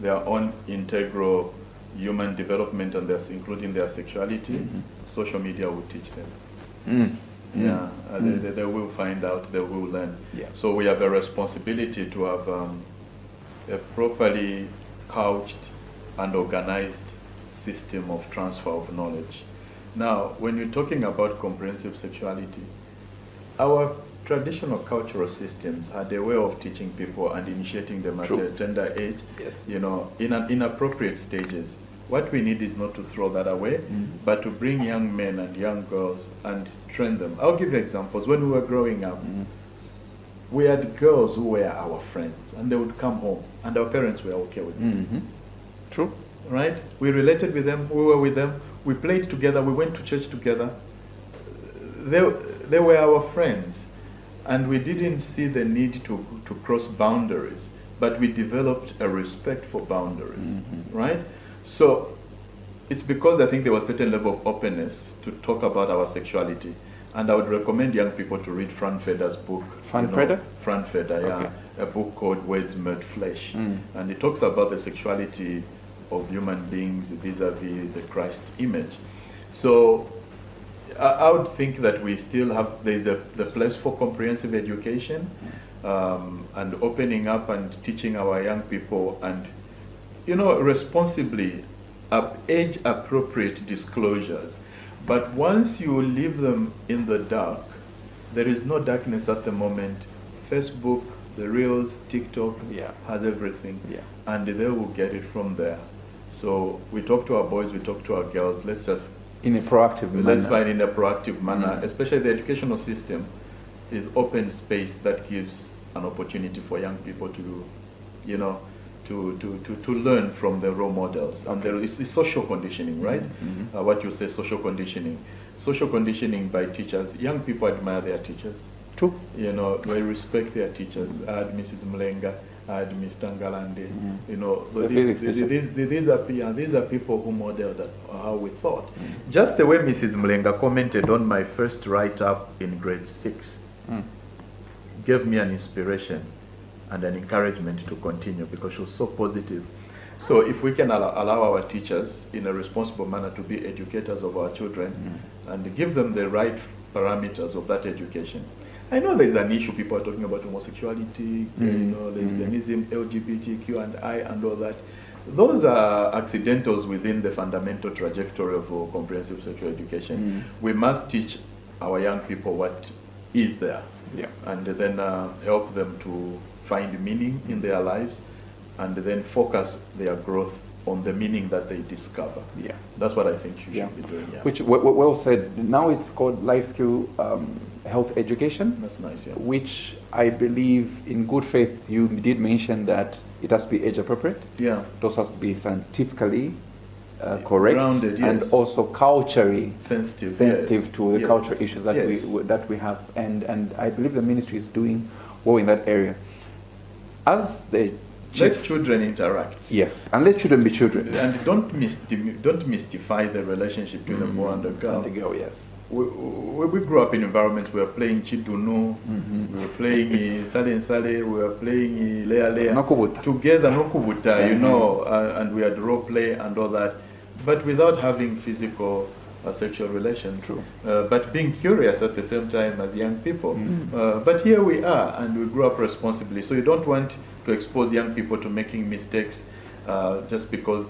their own integral human development and including their sexuality, social media will teach them. They will find out, they will learn. So we have a responsibility to have a properly couched and organized system of transfer of knowledge. Now, when you're talking about comprehensive sexuality, our traditional cultural systems had a way of teaching people and initiating them at a tender age, in inappropriate stages. What we need is not to throw that away, but to bring young men and young girls and train them. I'll give you examples. When we were growing up, we had girls who were our friends, and they would come home, and our parents were okay with it. True. Right? We related with them, we were with them, we played together, we went to church together. They were our friends, and we didn't see the need to cross boundaries, but we developed a respect for boundaries, right? So it's because I think there was a certain level of openness to talk about our sexuality. And I would recommend young people to read Fran Feder's book. Fran Feder? Fran Feder, a book called Words Made Flesh. And it talks about the sexuality of human beings vis-a-vis the Christ image. So I would think that we still have, there's the place for comprehensive education and opening up and teaching our young people and, responsibly age-appropriate disclosures. But once you leave them in the dark, there is no darkness at the moment. Facebook, the Reels, TikTok has everything. Yeah. And they will get it from there. So we talk to our boys, we talk to our girls, let's just In a proactive manner. let's find in a proactive manner, especially the educational system is open space that gives an opportunity for young people to, you know, to learn from the role models. And there is social conditioning, right? What you say, social conditioning. Social conditioning by teachers. Young people admire their teachers. True. You know, they respect their teachers. I had Mrs. Mlenga, I had Mr. Ngalande. You know, these are people who modeled how we thought. Just the way Mrs. Mlenga commented on my first write-up in grade 6 gave me an inspiration and an encouragement to continue because she was so positive. So if we can allow our teachers in a responsible manner to be educators of our children and give them the right parameters of that education. I know there's an issue, people are talking about homosexuality, you know, lesbianism, LGBTQ and I and all that. Those are accidentals within the fundamental trajectory of comprehensive sexual education. We must teach our young people what is there and then help them to find meaning in their lives and then focus their growth on the meaning that they discover. That's what I think you should be doing. Which, well said. Now it's called life skill health education. That's nice, which I believe in good faith you did mention that it has to be age appropriate. Yeah. It also has to be scientifically correct, grounded, and also culturally sensitive to the cultural issues that we have. And I believe the ministry is doing well in that area. As the let children interact. Yes, and let children be children. And don't mystify the relationship between the boy and the girl. And the girl, yes. We grew up in environments where we were playing Chidunu, we were playing Sale, we were playing Lea Nokubuta. Together, Nokubuta, you know, and we had role play and all that, but without having physical sexual relations. True. But being curious at the same time as young people. But here we are, and we grew up responsibly. So you don't want to expose young people to making mistakes just because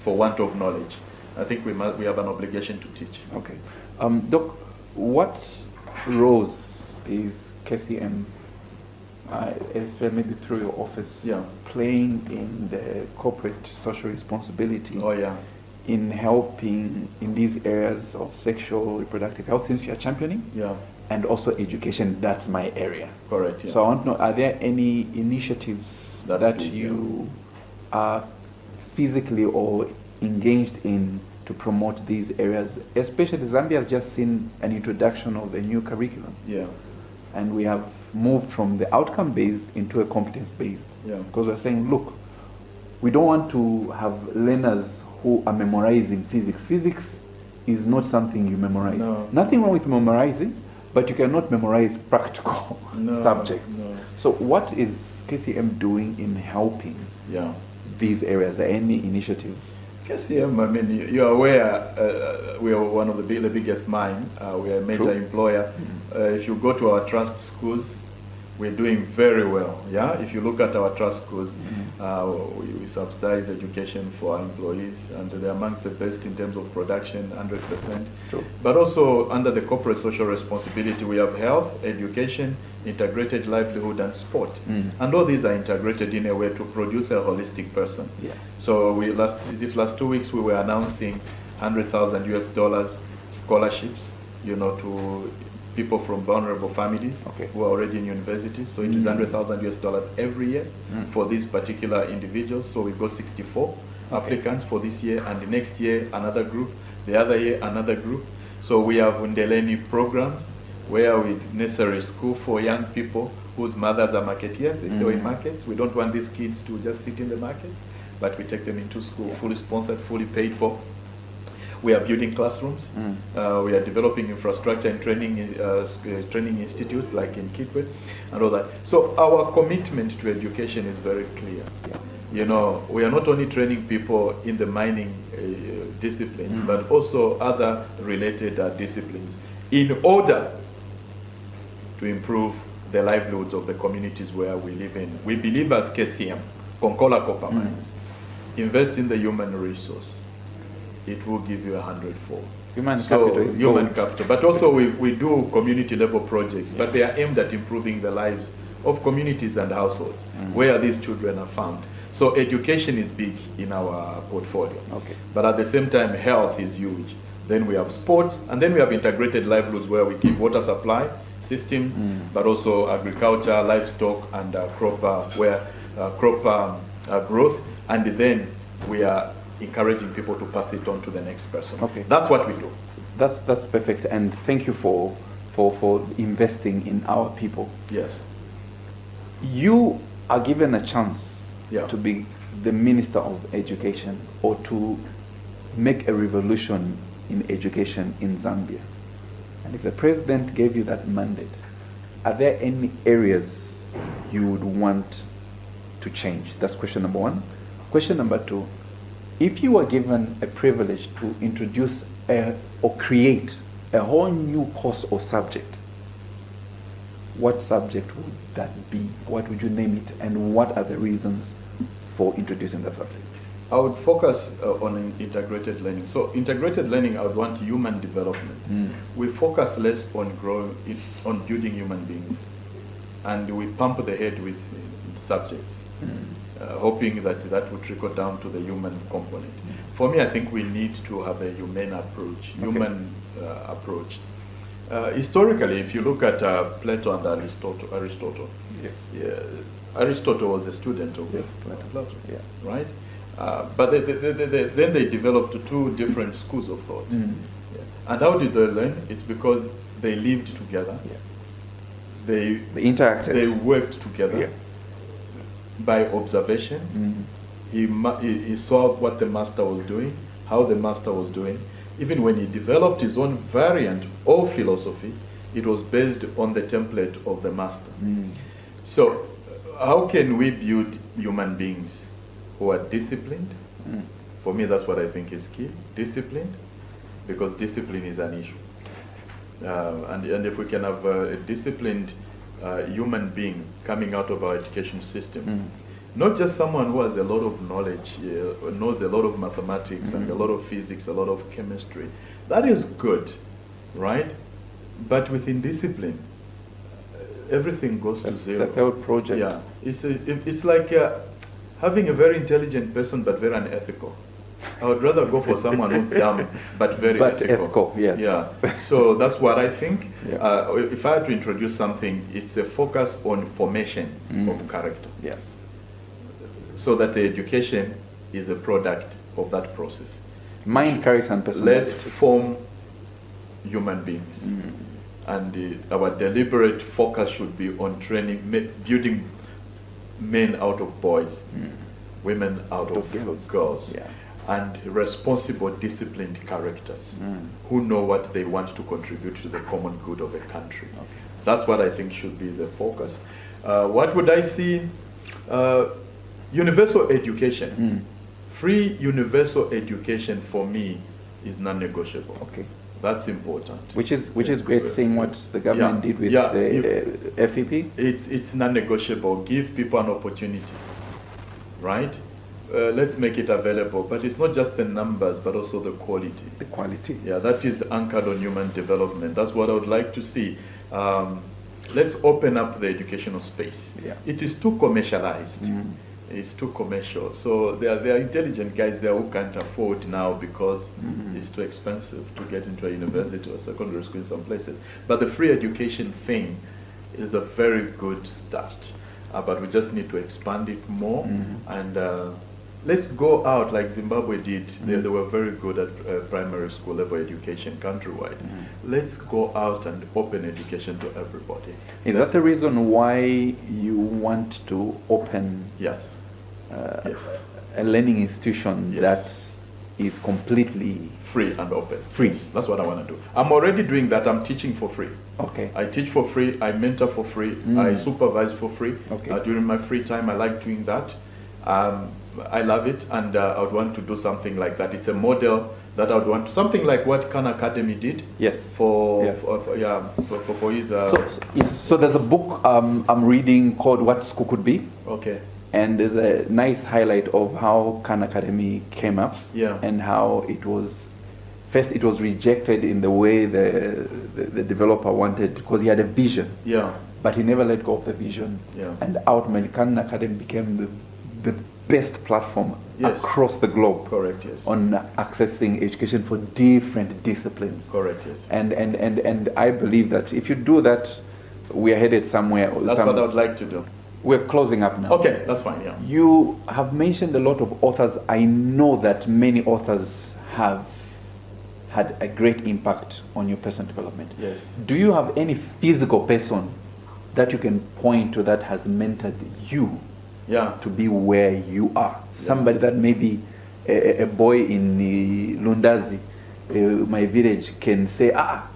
for want of knowledge. I think we have an obligation to teach. Okay. Doc, what roles is KCM, especially maybe through your office, playing in the corporate social responsibility in helping in these areas of sexual reproductive health, since you are championing? And also education, that's my area. Correct. So I want to know, are there any initiatives that you are physically or engaged in to promote these areas? Especially Zambia has just seen an introduction of a new curriculum. And we have moved from the outcome-based into a competence-based. Because we're saying, look, we don't want to have learners who are memorizing physics. Physics is not something you memorize. Nothing wrong with memorizing, but you cannot memorize practical subjects. So what is KCM doing in helping these areas? Are there any initiatives? KCM, I mean, you're aware we are one of the biggest mine. We are a major employer. If you go to our trust schools, we're doing very well. If you look at our trust schools, we subsidize education for our employees, and they're amongst the best in terms of production, 100%. But also under the corporate social responsibility, we have health, education, integrated livelihood, and sport. And all these are integrated in a way to produce a holistic person. So last 2 weeks we were announcing $100,000 scholarships, you know, to people from vulnerable families who are already in universities. So it is $100,000 every year for these particular individuals. So we got 64 applicants for this year, and the next year another group, the other year another group. So we have Undeleni programs where we necessary school for young people whose mothers are marketeers. They sell in markets. We don't want these kids to just sit in the market, but we take them into school, fully sponsored, fully paid for. We are building classrooms. We are developing infrastructure and training institutes like in Kitwe and all that. So our commitment to education is very clear. You know, we are not only training people in the mining disciplines, but also other related disciplines in order to improve the livelihoods of the communities where we live in. We believe as KCM, Konkola Copper Mines, invest in the human resource. It will give you 100-fold. Human So capital. is human gold. capital. But also we do community level projects, but they are aimed at improving the lives of communities and households where these children are found. So education is big in our portfolio. Okay. But at the same time, health is huge. Then we have sports, and then we have integrated livelihoods where we give water supply systems, but also agriculture, livestock, and crop growth. And then we are encouraging people to pass it on to the next person. Okay. That's what we do. That's perfect, and thank you for investing in our people. Yes. You are given a chance Yeah. to be the Minister of Education or to make a revolution in education in Zambia. And if the president gave you that mandate, are there any areas you would want to change? That's question number one. Question number two, if you were given a privilege to introduce or create a whole new course or subject, what subject would that be? What would you name it? And what are the reasons for introducing that subject? I would focus on integrated learning. So integrated learning, I would want human development. We focus less on on building human beings, and we pump the head with subjects, hoping that would trickle down to the human component. For me, I think we need to have a humane approach, approach. Historically, if you look at Plato and Aristotle, Yes. Aristotle was a student of Plato, Yeah. right? But then they developed two different schools of thought. Yeah. And how did they learn? It's because they lived together. Yeah. They interacted. They worked together. Yeah. By observation. He saw what the master was doing, how the master was doing. Even when he developed his own variant of philosophy, it was based on the template of the master. So how can we build human beings who are disciplined? For me, that's what I think is key, disciplined, because discipline is an issue. And if we can have a disciplined human being coming out of our education system, not just someone who has a lot of knowledge, knows a lot of mathematics and a lot of physics, a lot of chemistry. That is good, right? But within discipline, everything goes to zero. That's the whole project. Yeah, it's like having a very intelligent person but very unethical. I would rather go for someone who's dumb but very ethical. Yes. Yeah. So that's what I think. Yeah. If I had to introduce something, it's a focus on formation of character. Yes. So that the education is a product of that process. Mind, character, and personality. Let's form human beings. And our deliberate focus should be on training, building men out of boys, women out of girls. Yeah. And responsible, disciplined characters who know what they want to contribute to the common good of a country. Okay. That's what I think should be the focus. What would I see? Universal education. Free universal education for me is non-negotiable. Okay. That's important. Which is great, seeing what the government did with the FEP. It's non-negotiable. Give people an opportunity, right? Let's make it available. But it's not just the numbers, but also the quality. The quality. Yeah, that is anchored on human development. That's what I would like to see. Let's open up the educational space. Yeah. It is too commercialized. It's too commercial. So there are intelligent guys there who can't afford now because it's too expensive to get into a university or secondary school in some places. But the free education thing is a very good start. But we just need to expand it more. And let's go out like Zimbabwe did. They were very good at primary school level education countrywide. Let's go out and open education to everybody. Is that the reason why you want to open Yes. a learning institution that is completely free and open? Free. Yes, that's what I want to do. I'm already doing that. I'm teaching for free. Okay. I teach for free. I mentor for free. I supervise for free. Okay. During my free time, I like doing that. I love it, and I would want to do something like that. It's a model that I would want, something like what Khan Academy did. Yes. For Yes. For his. So there's a book I'm reading called What School Could Be. Okay. And there's a nice highlight of how Khan Academy came up Yeah. and how it was first it was rejected in the way the developer wanted, because he had a vision. Yeah. But he never let go of the vision. Yeah. And ultimately, Khan Academy became the best platform Yes. across the globe. Correct, yes. On accessing education for different disciplines. Correct, yes. And I believe that if you do that, we are headed somewhere. That's what I would like to do. We're closing up now. Okay, that's fine, yeah. You have mentioned a lot of authors. I know that many authors have had a great impact on your personal development. Yes. Do you have any physical person that you can point to that has mentored you to be where you are? Yeah. Somebody that maybe a boy in the Lundazi, my village, can say, apart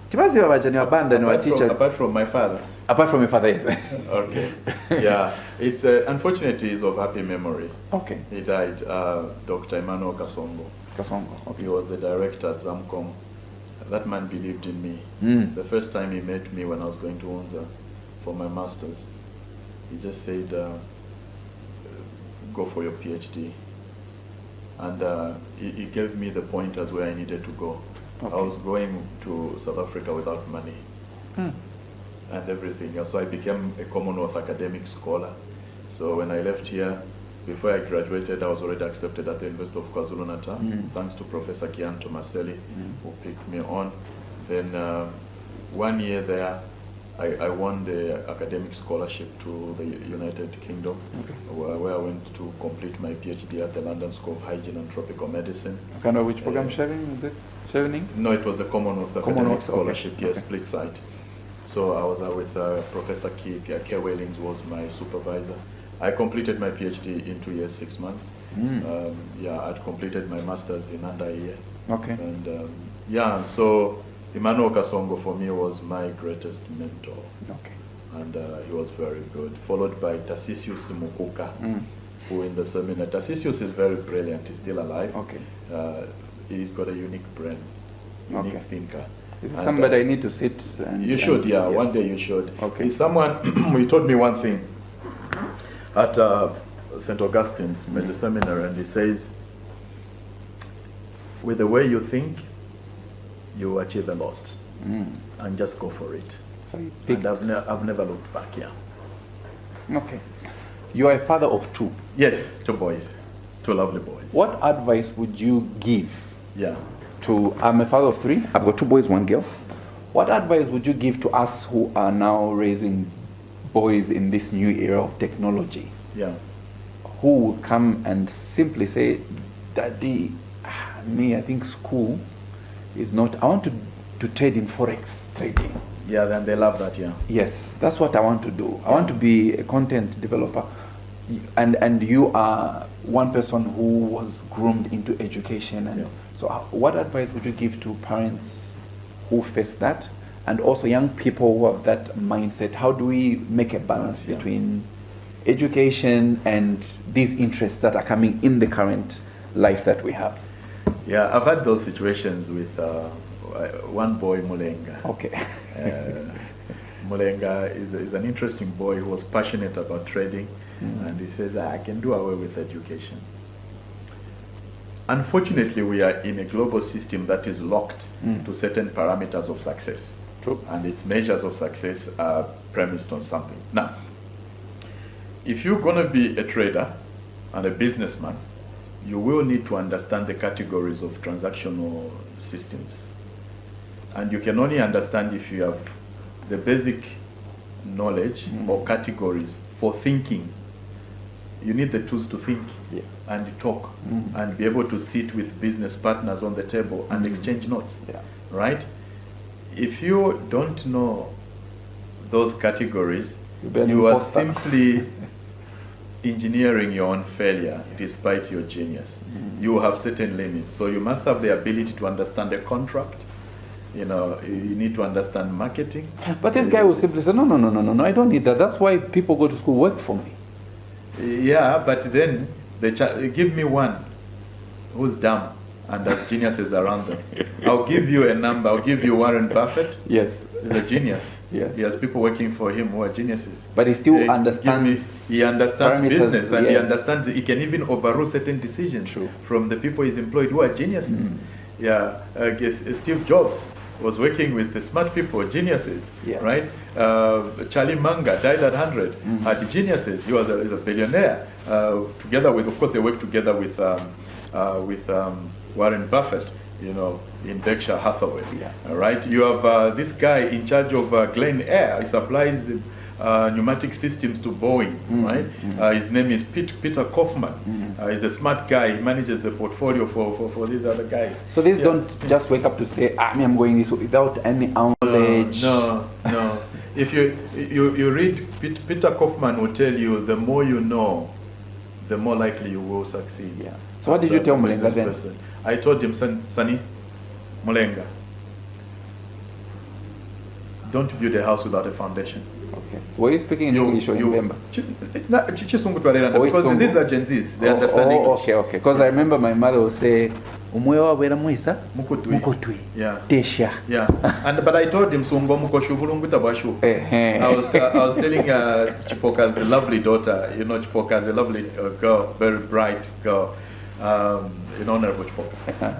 from my father. Apart from your father, yes. Okay. Yeah. It's unfortunately is of happy memory. Okay. He died, Dr. Emmanuel Kasongo. Okay. He was the director at Zamcom. That man believed in me. The first time he met me when I was going to Unza for my master's, he just said, go for your PhD. And he gave me the pointers where I needed to go. Okay. I was going to South Africa without money and everything. So I became a Commonwealth academic scholar. So when I left here, before I graduated, I was already accepted at the University of KwaZulu-Natal, thanks to Professor Kianto Maseli, who picked me on. Then 1 year there, I won the academic scholarship to the United Kingdom, where I went to complete my PhD at the London School of Hygiene and Tropical Medicine. Kind of which program sharing is it? Sharing? No, it was the Commonwealth academic scholarship, yes, split site. So I was with Professor K. Wellings was my supervisor. I completed my PhD in 2 years, 6 months. I'd completed my master's in under a year. Okay. And so Emmanuel Kasongo for me was my greatest mentor. Okay. And he was very good. Followed by Tarsisius Mukuka, who in the seminar, Tarsisius is very brilliant, he's still alive. Okay. He's got a unique brain, unique thinker. Somebody I need to sit and... You should, yes. One day you should. Okay. He's someone, he told me one thing at St. Augustine's Major Seminary, and he says, with the way you think, you achieve a lot, and just go for it. So and I've never looked back, Okay. You are a father of 2. Yes, 2 boys, 2 lovely boys. What advice would you give Yeah. I'm a father of 3, I've got 2 boys, 1 girl. What advice would you give to us who are now raising boys in this new era of technology? Yeah. Who will come and simply say, Daddy, I think school is not, I want to trade in Forex trading. Yeah, then they love that, Yes, that's what I want to do. I want to be a content developer. And you are one person who was groomed into education. And so what advice would you give to parents who face that? And also young people who have that mindset. How do we make a balance between education and these interests that are coming in the current life that we have? Yeah, I've had those situations with one boy, Mulenga. Okay. Mulenga is an interesting boy who was passionate about trading, and he says, I can do away with education. Unfortunately, we are in a global system that is locked to certain parameters of success. True. And its measures of success are premised on something. Now, if you're going to be a trader and a businessman, you will need to understand the categories of transactional systems. And you can only understand if you have the basic knowledge or categories for thinking. You need the tools to think and talk and be able to sit with business partners on the table and exchange notes, right? If you don't know those categories, you are simply engineering your own failure despite your genius. You have certain limits, so you must have the ability to understand a contract. You need to understand marketing. But this guy will simply say, no, I don't need that. That's why people go to school, work for me. Yeah, but then give me one who's dumb and has geniuses around them. I'll give you a number. I'll give you Warren Buffett. Yes. He's a genius. Yes. He has people working for him who are geniuses. But he still understands. He understands business, and yes. he understands. He can even overrule certain decisions from the people he's employed who are geniuses. Yeah, I guess Steve Jobs was working with the smart people, geniuses, Yeah. right? Charlie Munger died at 100. The geniuses, he was a billionaire. Together with, of course, they worked together with Warren Buffett, you know, in Berkshire Hathaway. Yeah. All right. You have this guy in charge of Glen Air. He supplies pneumatic systems to Boeing, right? His name is Peter Kaufman. He's a smart guy. He manages the portfolio for these other guys. So these don't just wake up to say, I'm going this way without any knowledge. No. If you read, Peter Kaufman will tell you, the more you know, the more likely you will succeed. Yeah. So what did you tell Mulenga then? I told him, Sonny, Mulenga, don't build a house without a foundation. Okay. Were you speaking in English or in Bemba? Because these are Gen Zs, they understand English. Okay. Because I remember my mother would say, Umwewa wera mwisa? Mukutwi. Yeah. Tesha. Yeah. But I told him, Sungo mukoshu bulunguta bashu. I was telling Chipoka's lovely daughter, you know, Chipoka's a lovely girl, very bright girl. Honorable Chipoka.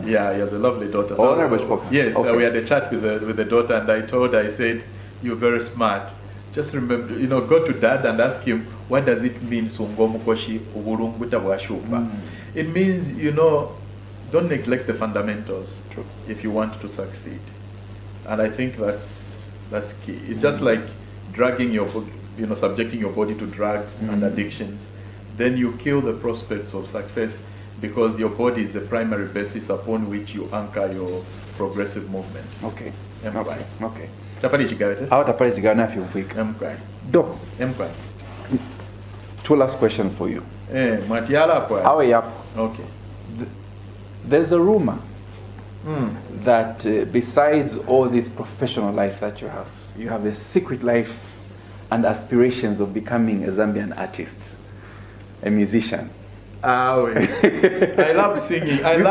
Yeah, he has a lovely daughter. So, Honorable Chipoka. Yes, Okay. we had a chat with the daughter, and I said, you're very smart. Just remember, go to dad and ask him, what does it mean, Sungo mukoshi ubulunguta bwashupa? It means, don't neglect the fundamentals. True. If you want to succeed. And I think that's key. It's just like drugging subjecting your body to drugs and addictions. Then you kill the prospects of success, because your body is the primary basis upon which you anchor your progressive movement. Okay. Okay. Tapali chigawete? How tapali chigana if you quick? Mkwai. Do. Mkwai. 2 last questions for you. Matiala kwa. How are you? Okay. There's a rumor that besides all this professional life that you have a secret life and aspirations of becoming a Zambian artist, a musician. I love singing. You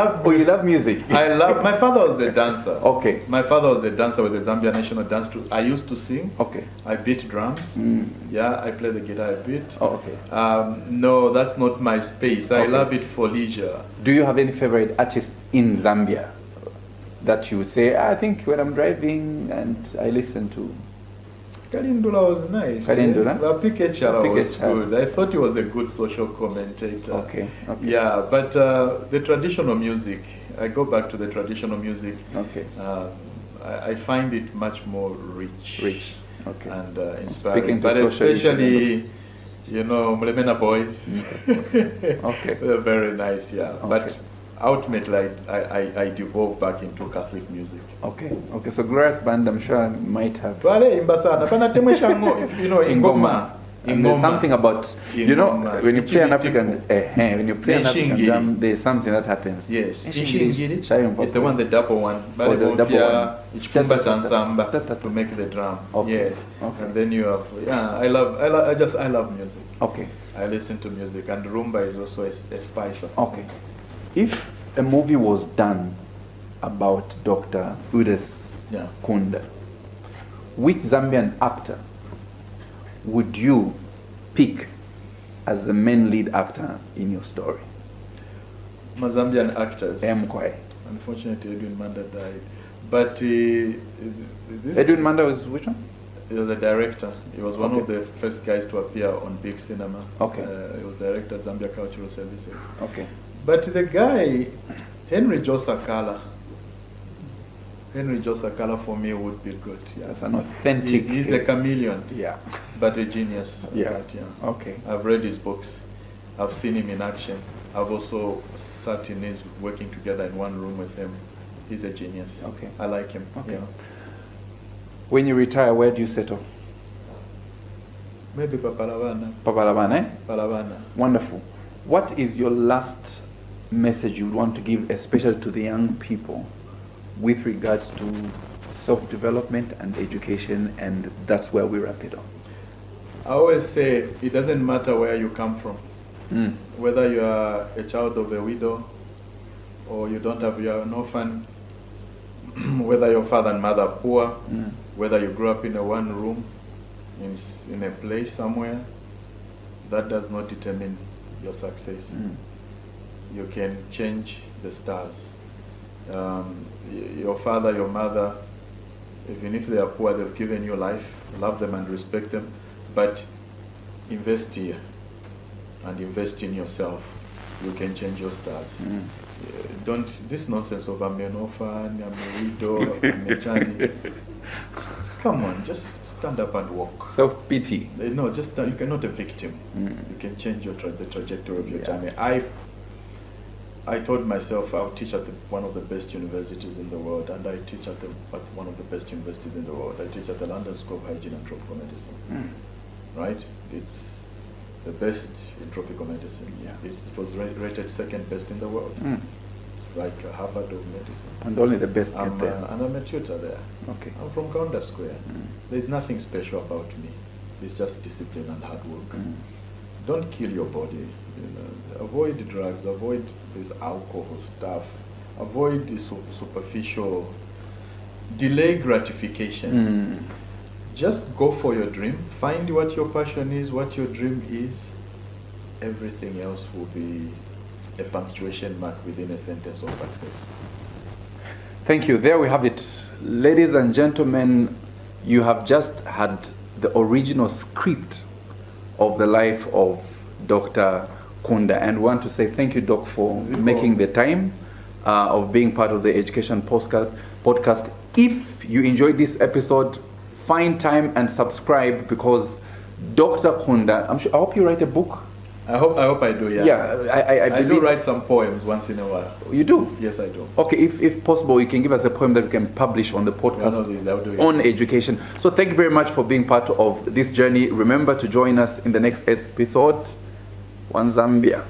love music? My father was a dancer. Okay. My father was a dancer with the Zambia National Dance Troupe. I used to sing. Okay. I beat drums. Yeah, I play the guitar a bit. Oh, okay. No, that's not my space. I love it for leisure. Do you have any favorite artist in Zambia that you would say, I think when I'm driving and I listen to? Kalindula was nice. Kalindula? Apikechara was good. I thought he was a good social commentator. Okay. Yeah, but the traditional music, I go back to the traditional music. Okay. I find it much more rich. Okay. And inspiring. But especially, Mlemena boys. Okay. They're very nice, yeah. Okay. But ultimately, I devolve back into Catholic music. Okay. So Glorious Band, I'm sure might have. Ingoma. And there's something about when you play an African drum, there's something that happens. Yes. It's It's the one, the double one. The double one. To make the drum. Okay. Yes. Okay. And then you have I love music. Okay. I listen to music, and rumba is also a spice of Okay. If a movie was done about Dr. Eudes Kunda, which Zambian actor would you pick as the main lead actor in your story? My Zambian actors. Mkwai. Unfortunately, Edwin Manda died. But Edwin Manda was which one? He was a director. He was one of the first guys to appear on big cinema. Okay. He was director at Zambia Cultural Services. Okay. But the guy, Henry Josakala for me would be good. Yeah. That's an authentic. He's a chameleon. Yeah. But a genius. Yeah. But, yeah. Okay. I've read his books. I've seen him in action. I've also sat in his working together in one room with him. He's a genius. Okay. I like him. Okay. Yeah. When you retire, where do you settle? Maybe Papalavana. Papalavana, Palavana. Wonderful. What is your last message you would want to give, especially to the young people, with regards to self-development and education, and that's where we wrap it up? I always say it doesn't matter where you come from. Whether you are a child of a widow or you don't have, you're an orphan, whether your father and mother are poor, whether you grew up in a one room, in a place somewhere, that does not determine your success. You can change the stars. Your father, your mother, even if they are poor, they've given you life. Love them and respect them, but invest here and invest in yourself. You can change your stars. Don't this nonsense of I'm an orphan, I'm a widow, I'm a charity. Come on, just stand up and walk. Self-pity. No, just you're not a victim. You can change the trajectory of your journey. I told myself I'll teach at one of the best universities in the world, and I teach at one of the best universities in the world. I teach at the London School of Hygiene and Tropical Medicine. Right? It's the best in tropical medicine. It was rated second best in the world. It's like Harvard of medicine. And only the best get there. And I'm a tutor there. Okay. I'm from Kaunda Square. There's nothing special about me. It's just discipline and hard work. Don't kill your body. Avoid drugs. Avoid this alcohol stuff. Avoid the superficial. Delay gratification. Just go for your dream. Find what your passion is, what your dream is. Everything else will be a punctuation mark within a sentence of success. Thank you. There we have it. Ladies and gentlemen, you have just had the original script of the life of Dr. Kunda. And we want to say thank you, Doc, for making the time of being part of the Education Podcast. If you enjoyed this episode, find time and subscribe, because Dr. Kunda, I hope you write a book. I hope I do, yeah. Yeah, I do write some poems once in a while. You do? Yes, I do. Okay, if possible, you can give us a poem that we can publish on the podcast I'll do it. on education. So thank you very much for being part of this journey. Remember to join us in the next episode. One Zambia.